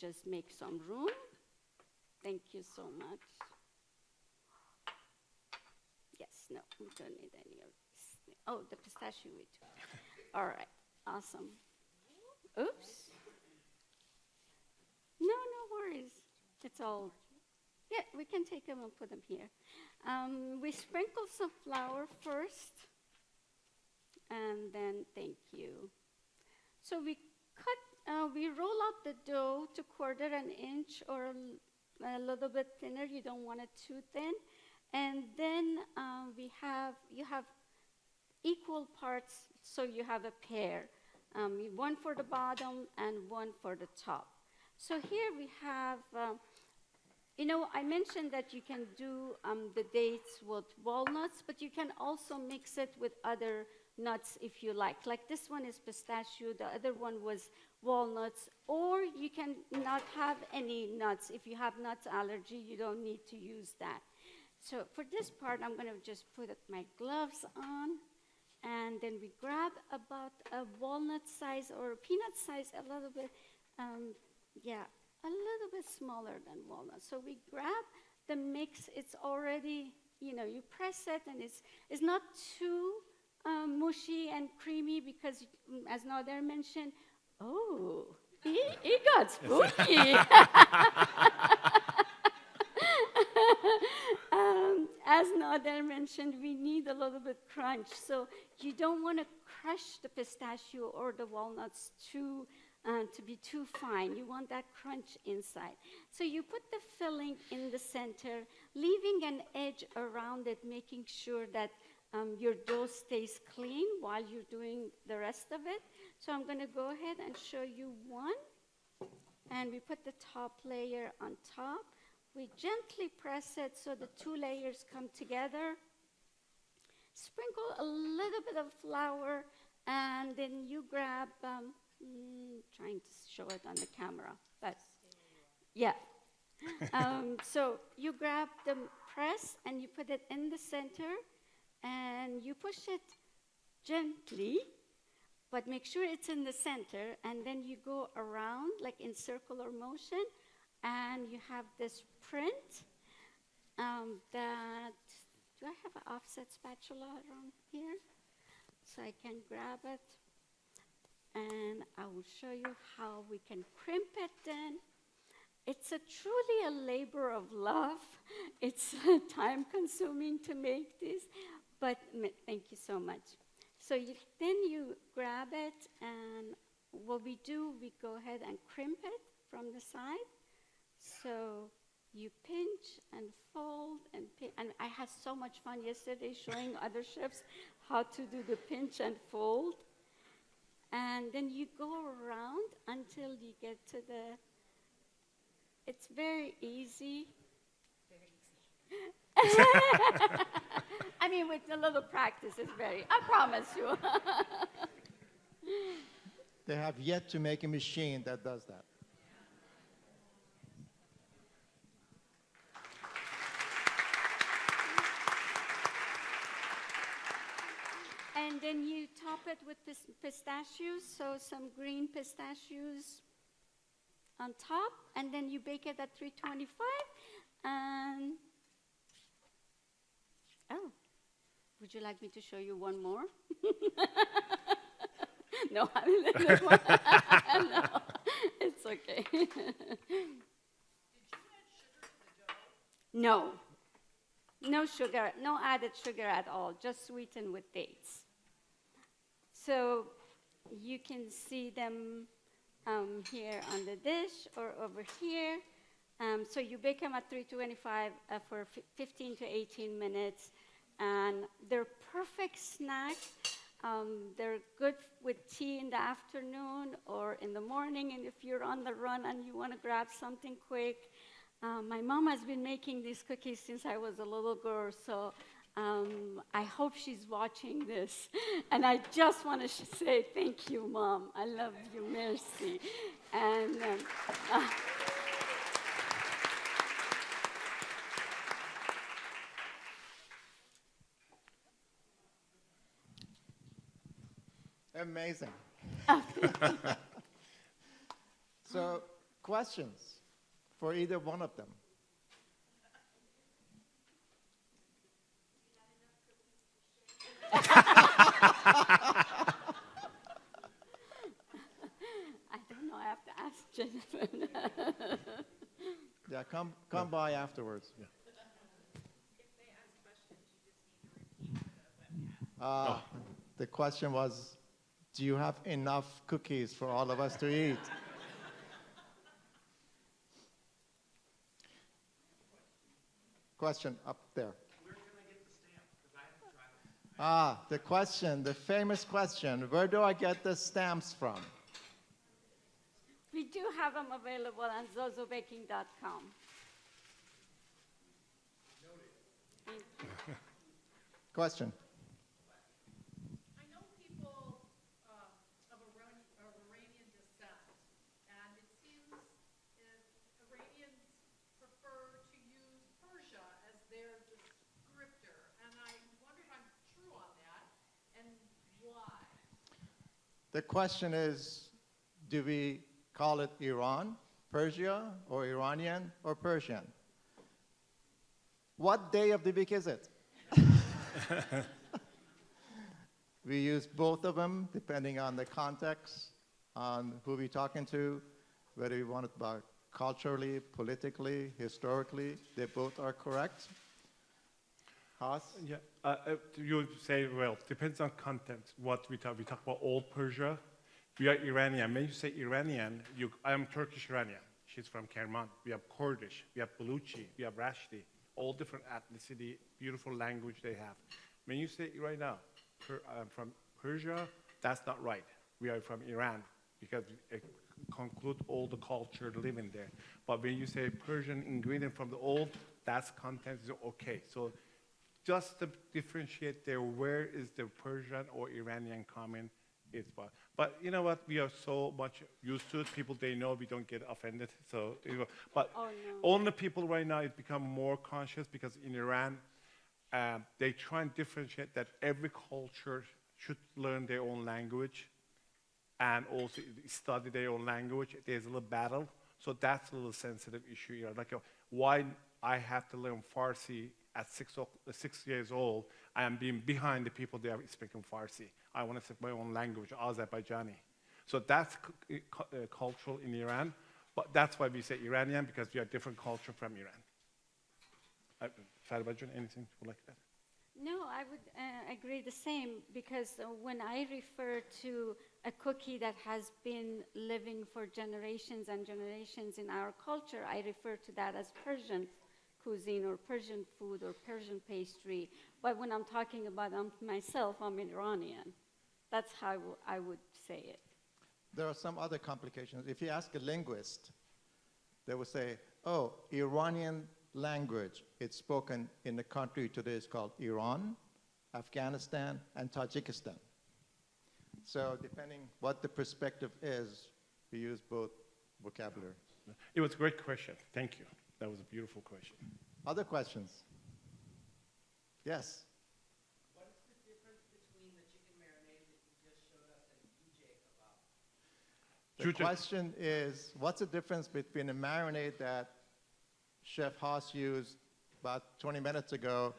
just make some room. Thank you so much. Yes, no, we don't need any of this. Oh, the pistachio we do. All right, awesome. Oops. No worries. It's all, yeah, we can take them and put them here. We sprinkle some flour first, and then, thank you. So we roll out the dough to 1/4 inch or a little bit thinner. You don't want it too thin. And then you have equal parts, so you have a pair. One for the bottom and one for the top. So here we have, I mentioned that you can do the dates with walnuts, but you can also mix it with other nuts if you like. Like this one is pistachio, the other one was walnuts, or you can not have any nuts. If you have nut allergy, you don't need to use that. So for this part, I'm going to just put my gloves on, and then we grab about a walnut size or a peanut size, a little bit, a little bit smaller than walnut. So we grab the mix. It's already, you press it, and it's not too mushy and creamy because, as Nader mentioned, it got spooky. As Nader mentioned, we need a little bit crunch. So you don't want to crush the pistachio or the walnuts to be too fine. You want that crunch inside. So you put the filling in the center, leaving an edge around it, making sure that your dough stays clean while you're doing the rest of it. So I'm going to go ahead and show you one. And we put the top layer on top. We gently press it so the two layers come together. Sprinkle a little bit of flour, and then you grab, trying to show it on the camera, but Yeah. So you grab the press and you put it in the center and you push it gently, but make sure it's in the center, and then you go around like in circular motion, and you have this print that, do I have an offset spatula around here? So I can grab it, and I will show you how we can crimp it then. It's truly a labor of love. It's time consuming to make this, but thank you so much. So then you grab it, and what we do, we go ahead and crimp it from the side. So you pinch and fold and pinch. And I had so much fun yesterday showing other chefs how to do the pinch and fold. And then you go around until you get to the, it's very easy. I mean, with a little practice, it's very, I promise you. They have yet to make a machine that does that. And then you top it with pistachios, so some green pistachios on top, and then you bake it at 325, and oh, would you like me to show you one more? No, I mean, no, it's okay. No, no sugar, no added sugar at all, just sweetened with dates. So you can see them here on the dish or over here. So you bake them at 325 for 15 to 18 minutes. And they're perfect snack. They're good with tea in the afternoon or in the morning. And if you're on the run and you want to grab something quick. My mom has been making these cookies since I was a little girl. So I hope she's watching this. And I just want to say thank you, Mom. I love you. Merci. And Amazing. So, questions for either one of them? I don't know. I have to ask Jennifer. Yeah, come by afterwards. Yeah. The question was, do you have enough cookies for all of us to eat? Question up there. Where can I get the stamp? Because I haven't tried them. The question, the famous question, where do I get the stamps from? We do have them available on zozobaking.com. Question. I know people of Iranian descent, and it seems Iranians prefer to use Persia as their descriptor, and I wonder if I'm true on that, and why. The question is, do we call it Iran, Persia, or Iranian, or Persian? What day of the week is it? We use both of them depending on the context, on who we're talking to, whether we want it about culturally, politically, historically. They both are correct. Haas? Yeah, you say, well, depends on content. What we talk about old Persia. We are Iranian. When you say Iranian, I am Turkish Iranian. She's from Kerman. We have Kurdish, we have Baluchi, we have Rashti, all different ethnicity, beautiful language they have. When you say right now, I'm from Persia, that's not right. We are from Iran because it conclude all the culture living there. But when you say Persian ingredient from the old, that's content is okay. So just to differentiate there, where is the Persian or Iranian coming? it's fun. But you know what? We are so much used to it. People, they know we don't get offended. So, but Oh, no. only people right now, it become more conscious because in Iran, they try and differentiate that every culture should learn their own language and also study their own language. There's a little battle. So that's a little sensitive issue here. Like, why I have to learn Farsi at 6 years old? I am being behind the people that are speaking Farsi. I want to speak my own language, Azerbaijani. So that's cultural in Iran. But that's why we say Iranian, because we are different culture from Iran. Farbajan, anything like that? No, I would agree the same, because when I refer to a cookie that has been living for generations and generations in our culture, I refer to that as Persian cuisine or Persian food or Persian pastry. But when I'm talking about myself, I'm Iranian. That's how I would say it. There are some other complications. If you ask a linguist, they will say, oh, Iranian language, it's spoken in the country today is called Iran, Afghanistan, and Tajikistan. So depending what the perspective is, we use both vocabulary. It was a great question. Thank you. That was a beautiful question. Other questions? Yes? What is the difference between the chicken marinade that you just showed us and DJ kebab? The question is, what's the difference between a marinade that Chef Haas used about 20 minutes ago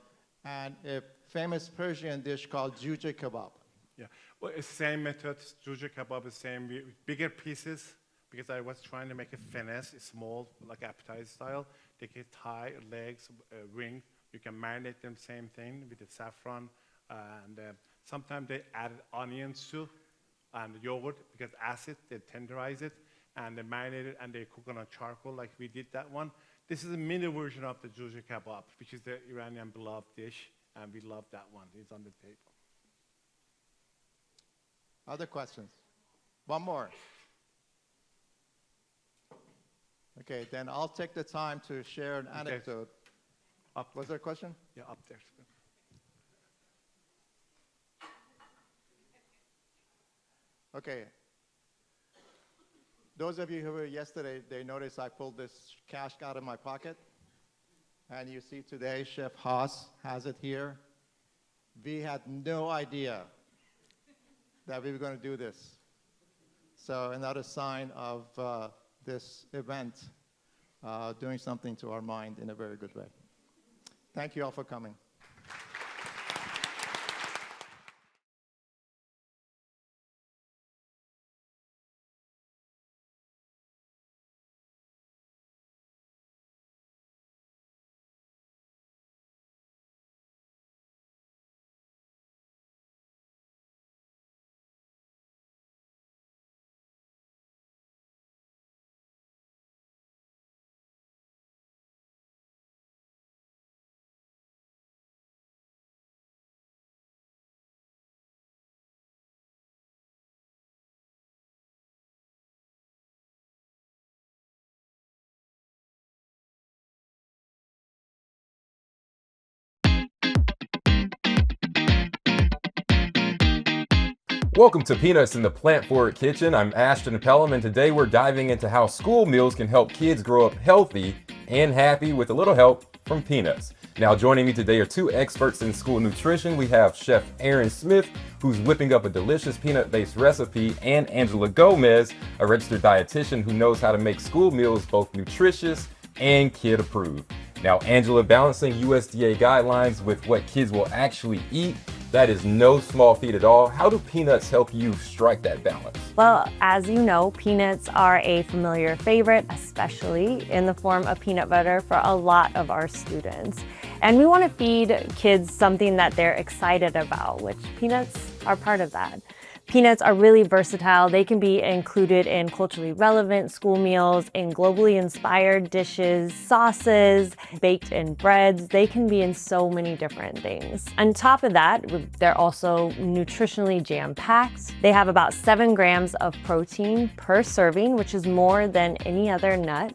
and a famous Persian dish called juje kebab? Yeah, well, it's same method. Juje kebab is same, bigger pieces, because I was trying to make it finesse, it's small, like appetizer style. They get thigh, legs, wing. You can marinate them, same thing, with the saffron. And sometimes they add onions too, and yogurt, because acid, they tenderize it, and they marinate it, and they cook on a charcoal, like we did that one. This is a mini version of the juje kebab, which is the Iranian beloved dish, and we love that one. It's on the table. Other questions? One more. Okay, then I'll take the time to share an anecdote. Up, Was there a question? yeah, up there. Okay. Those of you who were yesterday, they noticed I pulled this cash out of my pocket. And you see today, Chef Haas has it here. We had no idea that we were going to do this. So another sign of this event doing something to our mind in a very good way. Thank you all for coming. Welcome to Peanuts in the Plant Forward Kitchen. I'm Ashton Pelham, and today we're diving into how school meals can help kids grow up healthy and happy with a little help from peanuts. Now, joining me today are two experts in school nutrition. We have Chef Aaron Smith, who's whipping up a delicious peanut-based recipe, and Angela Gomez, a registered dietitian who knows how to make school meals both nutritious and kid-approved. Now, Angela, balancing USDA guidelines with what kids will actually eat, that is no small feat at all. How do peanuts help you strike that balance? Well, as you know, peanuts are a familiar favorite, especially in the form of peanut butter for a lot of our students. And we want to feed kids something that they're excited about, which peanuts are part of that. Peanuts are really versatile. They can be included in culturally relevant school meals, in globally inspired dishes, sauces, baked in breads. They can be in so many different things. On top of that, they're also nutritionally jam-packed. They have about 7 grams of protein per serving, which is more than any other nut.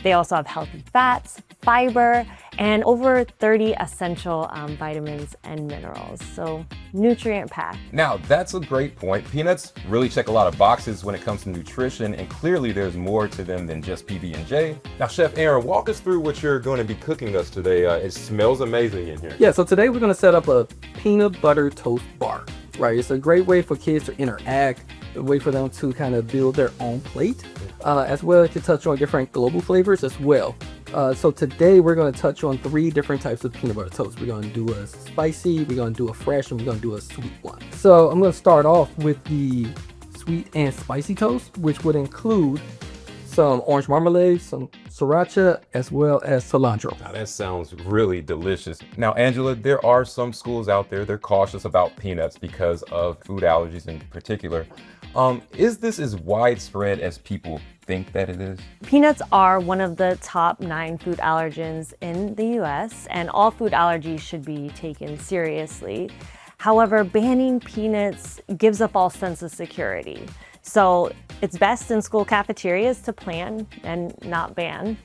They also have healthy fats, fiber, and over 30 essential vitamins and minerals. So nutrient packed. Now, that's a great point. Peanuts really check a lot of boxes when it comes to nutrition, and clearly there's more to them than just PB&J. Now, Chef Aaron, walk us through what you're going to be cooking us today. It smells amazing in here. Yeah, so today we're going to set up a peanut butter toast bar, right? It's a great way for kids to interact, a way for them to kind of build their own plate, as well as to touch on different global flavors as well. So today we're going to touch on 3 different types of peanut butter toast. We're going to do a spicy, we're going to do a fresh, and we're going to do a sweet one. So I'm going to start off with the sweet and spicy toast, which would include some orange marmalade, some sriracha, as well as cilantro. Now, that sounds really delicious. Now, Angela, there are some schools out there, they're cautious about peanuts because of food allergies in particular. Is this as widespread as people think that it is? Peanuts are one of the top 9 food allergens in the US, and all food allergies should be taken seriously. However, banning peanuts gives a false sense of security. So it's best in school cafeterias to plan and not ban.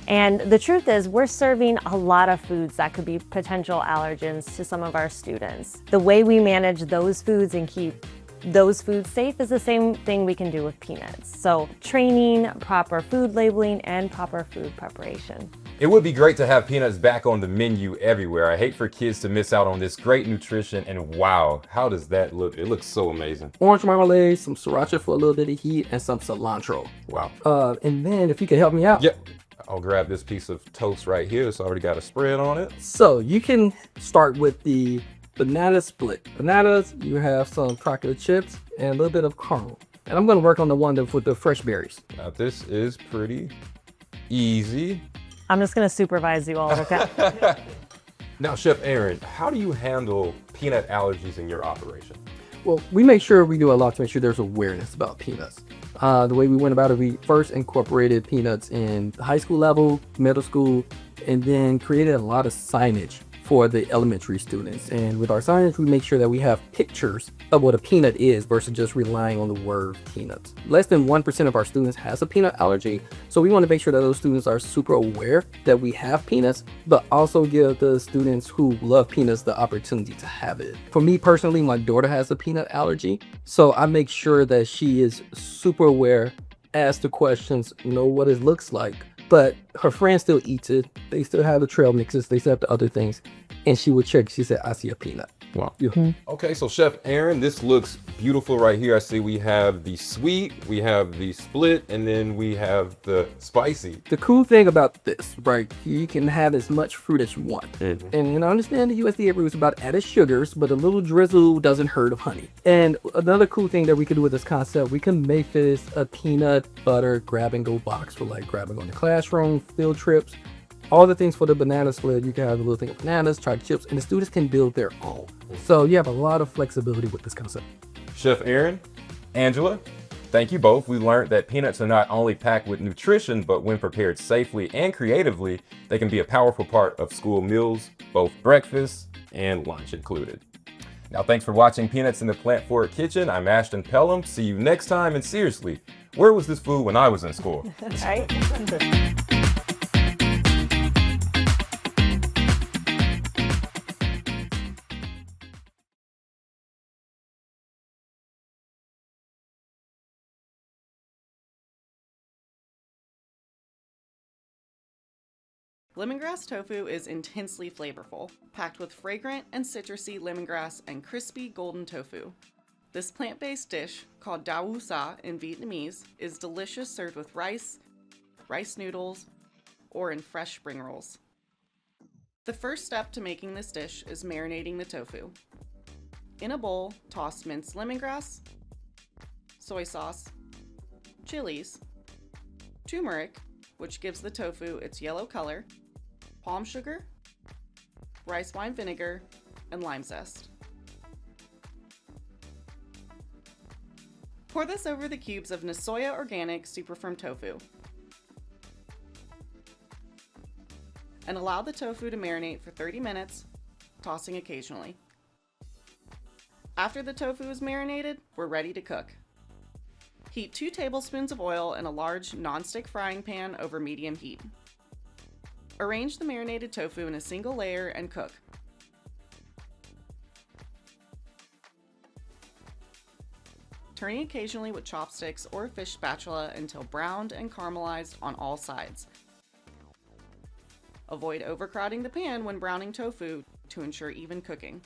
And the truth is, we're serving a lot of foods that could be potential allergens to some of our students. The way we manage those foods and keep those foods safe is the same thing we can do with peanuts. So training, proper food labeling, and proper food preparation. It would be great to have peanuts back on the menu everywhere. I hate for kids to miss out on this great nutrition, and wow, how does that look? It looks so amazing. Orange marmalade, some sriracha for a little bit of heat, and some cilantro. Wow. And then if you could help me out. Yep. I'll grab this piece of toast right here. It's already got a spread on it. So you can start with the banana split. Bananas, you have some chocolate chips and a little bit of caramel. And I'm gonna work on the one with the fresh berries. Now this is pretty easy. I'm just gonna supervise you all, okay? Now, Chef Aaron, how do you handle peanut allergies in your operation? Well, we make sure we do a lot to make sure there's awareness about peanuts. The way we went about it, we first incorporated peanuts in high school level, middle school, and then created a lot of signage for the elementary students. And with our signage, we make sure that we have pictures of what a peanut is versus just relying on the word peanuts. Less than 1% of our students has a peanut allergy. So we want to make sure that those students are super aware that we have peanuts, but also give the students who love peanuts the opportunity to have it. For me personally, my daughter has a peanut allergy. So I make sure that she is super aware, ask the questions, know what it looks like. But her friend still eats it. They still have the trail mixes. They still have the other things. And she would check. She said, I see a peanut. Wow. Yeah. Okay, so Chef Aaron, this looks beautiful right here. I see we have the sweet, we have the split, and then we have the spicy. The cool thing about this, right, you can have as much fruit as you want. And I understand the USDA rules about added sugars, but a little drizzle doesn't hurt of honey. And another cool thing that we can do with this concept, we can make this a peanut butter grab and go box for like grabbing on the classroom, field trips. All the things for the banana split, you can have a little thing of bananas, chocolate chips, and the students can build their own. So you have a lot of flexibility with this concept. Chef Aaron, Angela, thank you both. We learned that peanuts are not only packed with nutrition, but when prepared safely and creatively, they can be a powerful part of school meals, both breakfast and lunch included. Now, thanks for watching Peanuts in the Plant Forward Kitchen. I'm Ashton Pelham. See you next time. And seriously, where was this food when I was in school? Right? Lemongrass tofu is intensely flavorful, packed with fragrant and citrusy lemongrass and crispy golden tofu. This plant-based dish, called da wu sa in Vietnamese, is delicious served with rice, rice noodles, or in fresh spring rolls. The first step to making this dish is marinating the tofu. In a bowl, toss minced lemongrass, soy sauce, chilies, turmeric, which gives the tofu its yellow color, palm sugar, rice wine vinegar, and lime zest. Pour this over the cubes of Nasoya Organic Superfirm tofu and allow the tofu to marinate for 30 minutes, tossing occasionally. After the tofu is marinated, we're ready to cook. Heat 2 tablespoons of oil in a large nonstick frying pan over medium heat. Arrange the marinated tofu in a single layer and cook. Turning occasionally with chopsticks or a fish spatula until browned and caramelized on all sides. Avoid overcrowding the pan when browning tofu to ensure even cooking.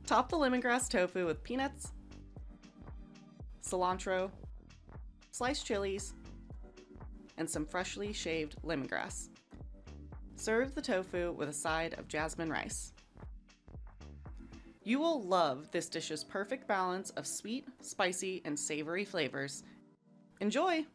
Top the lemongrass tofu with peanuts, cilantro, sliced chilies, and some freshly shaved lemongrass. Serve the tofu with a side of jasmine rice. You will love this dish's perfect balance of sweet, spicy, and savory flavors. Enjoy!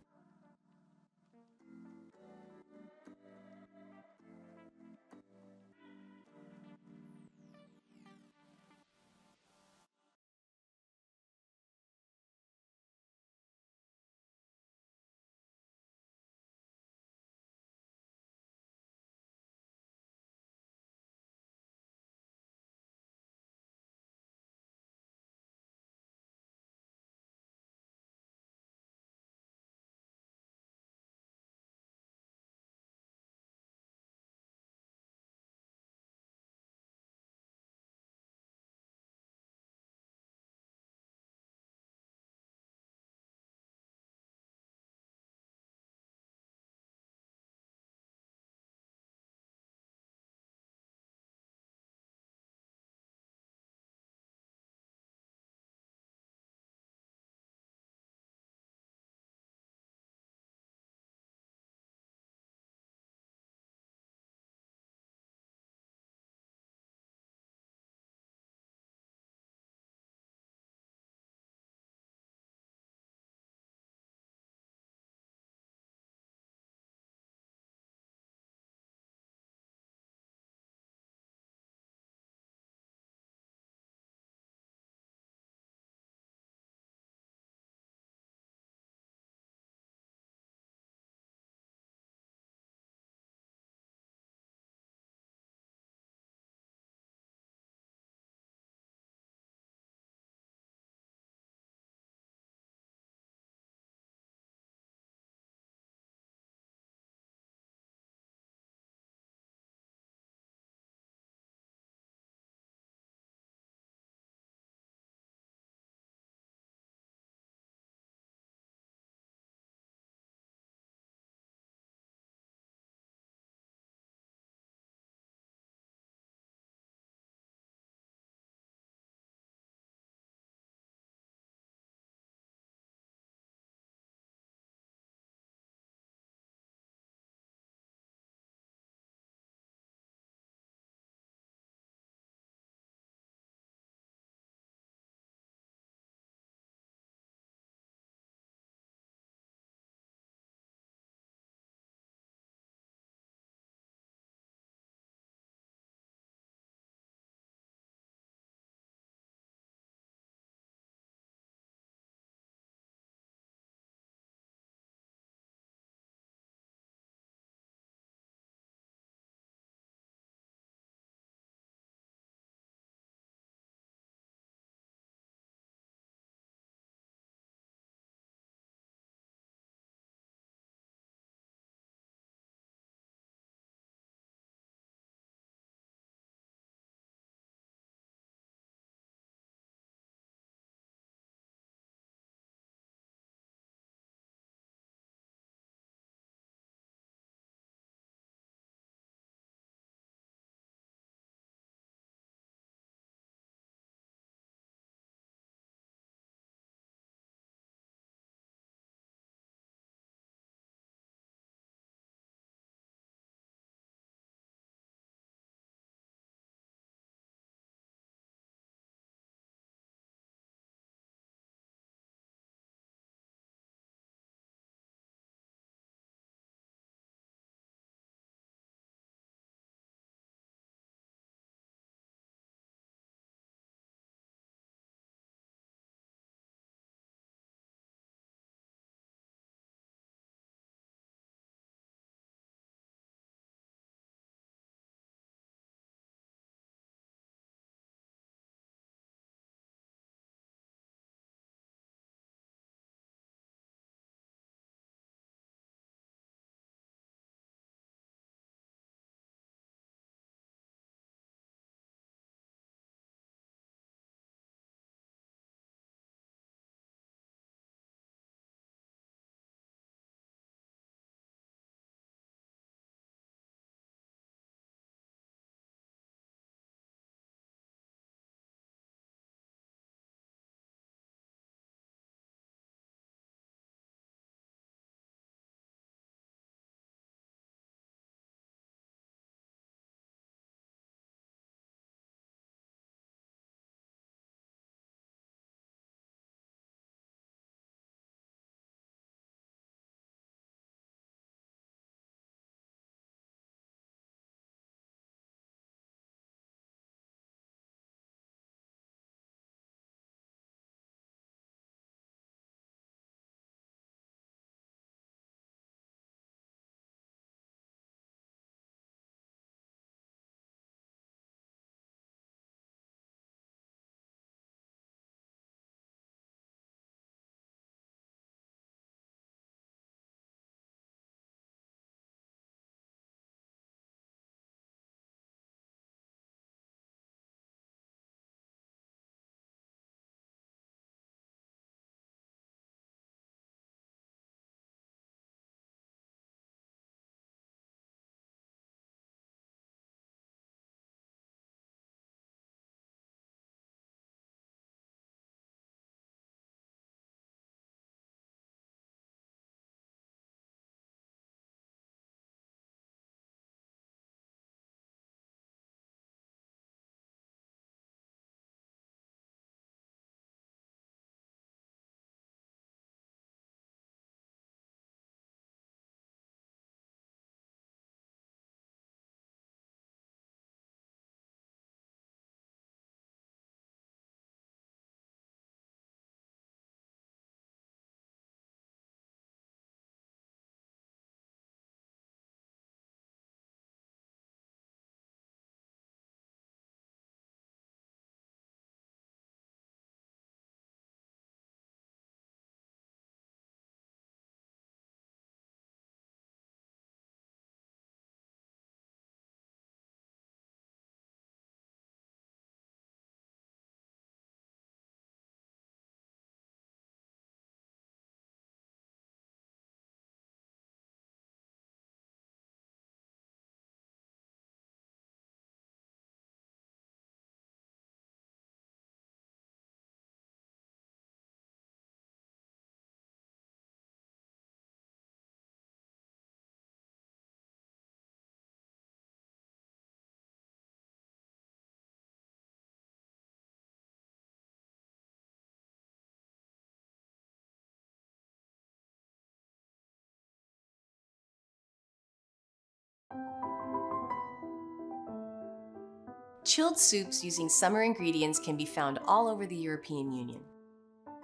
Chilled soups using summer ingredients can be found all over the European Union.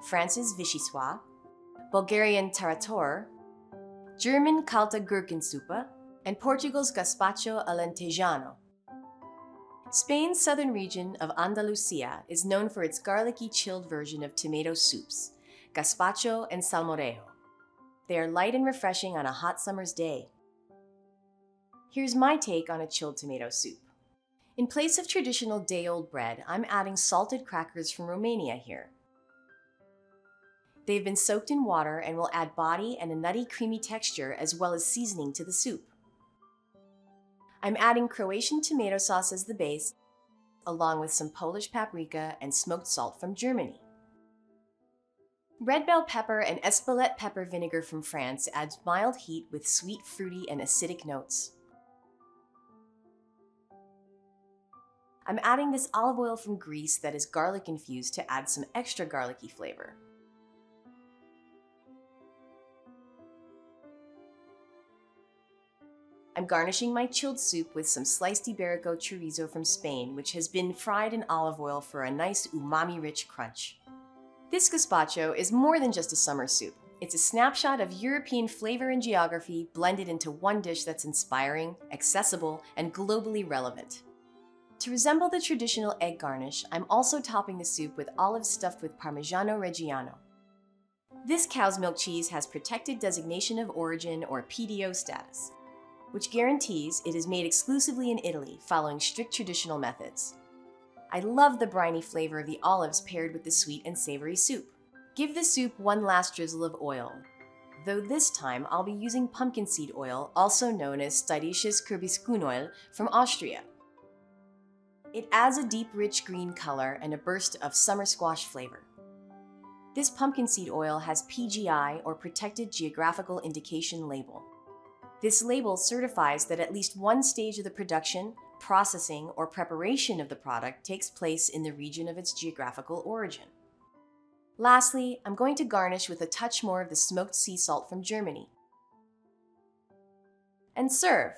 France's vichyssoise, Bulgarian tarator, German kalte Gurkensuppe, and Portugal's gazpacho alentejano. Spain's southern region of Andalusia is known for its garlicky chilled version of tomato soups, gazpacho and salmorejo. They are light and refreshing on a hot summer's day. Here's my take on a chilled tomato soup. In place of traditional day-old bread, I'm adding salted crackers from Romania here. They've been soaked in water and will add body and a nutty, creamy texture as well as seasoning to the soup. I'm adding Croatian tomato sauce as the base, along with some Polish paprika and smoked salt from Germany. Red bell pepper and Espelette pepper vinegar from France adds mild heat with sweet, fruity, and acidic notes. I'm adding this olive oil from Greece that is garlic infused to add some extra garlicky flavor. I'm garnishing my chilled soup with some sliced Iberico chorizo from Spain, which has been fried in olive oil for a nice umami-rich crunch. This gazpacho is more than just a summer soup. It's a snapshot of European flavor and geography blended into one dish that's inspiring, accessible, and globally relevant. To resemble the traditional egg garnish, I'm also topping the soup with olives stuffed with Parmigiano Reggiano. This cow's milk cheese has protected designation of origin or PDO status, which guarantees it is made exclusively in Italy following strict traditional methods. I love the briny flavor of the olives paired with the sweet and savory soup. Give the soup one last drizzle of oil, though this time I'll be using pumpkin seed oil, also known as steirisches Kürbisgrünöl from Austria. It adds a deep, rich green color and a burst of summer squash flavor. This pumpkin seed oil has PGI or Protected Geographical Indication label. This label certifies that at least one stage of the production, processing, or preparation of the product takes place in the region of its geographical origin. Lastly, I'm going to garnish with a touch more of the smoked sea salt from Germany. And serve!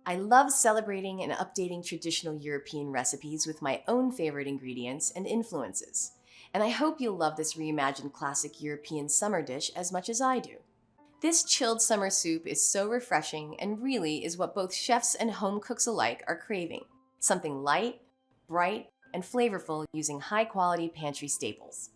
I love celebrating and updating traditional European recipes with my own favorite ingredients and influences. And I hope you'll love this reimagined classic European summer dish as much as I do. This chilled summer soup is so refreshing and really is what both chefs and home cooks alike are craving. Something light, bright, and flavorful using high-quality pantry staples.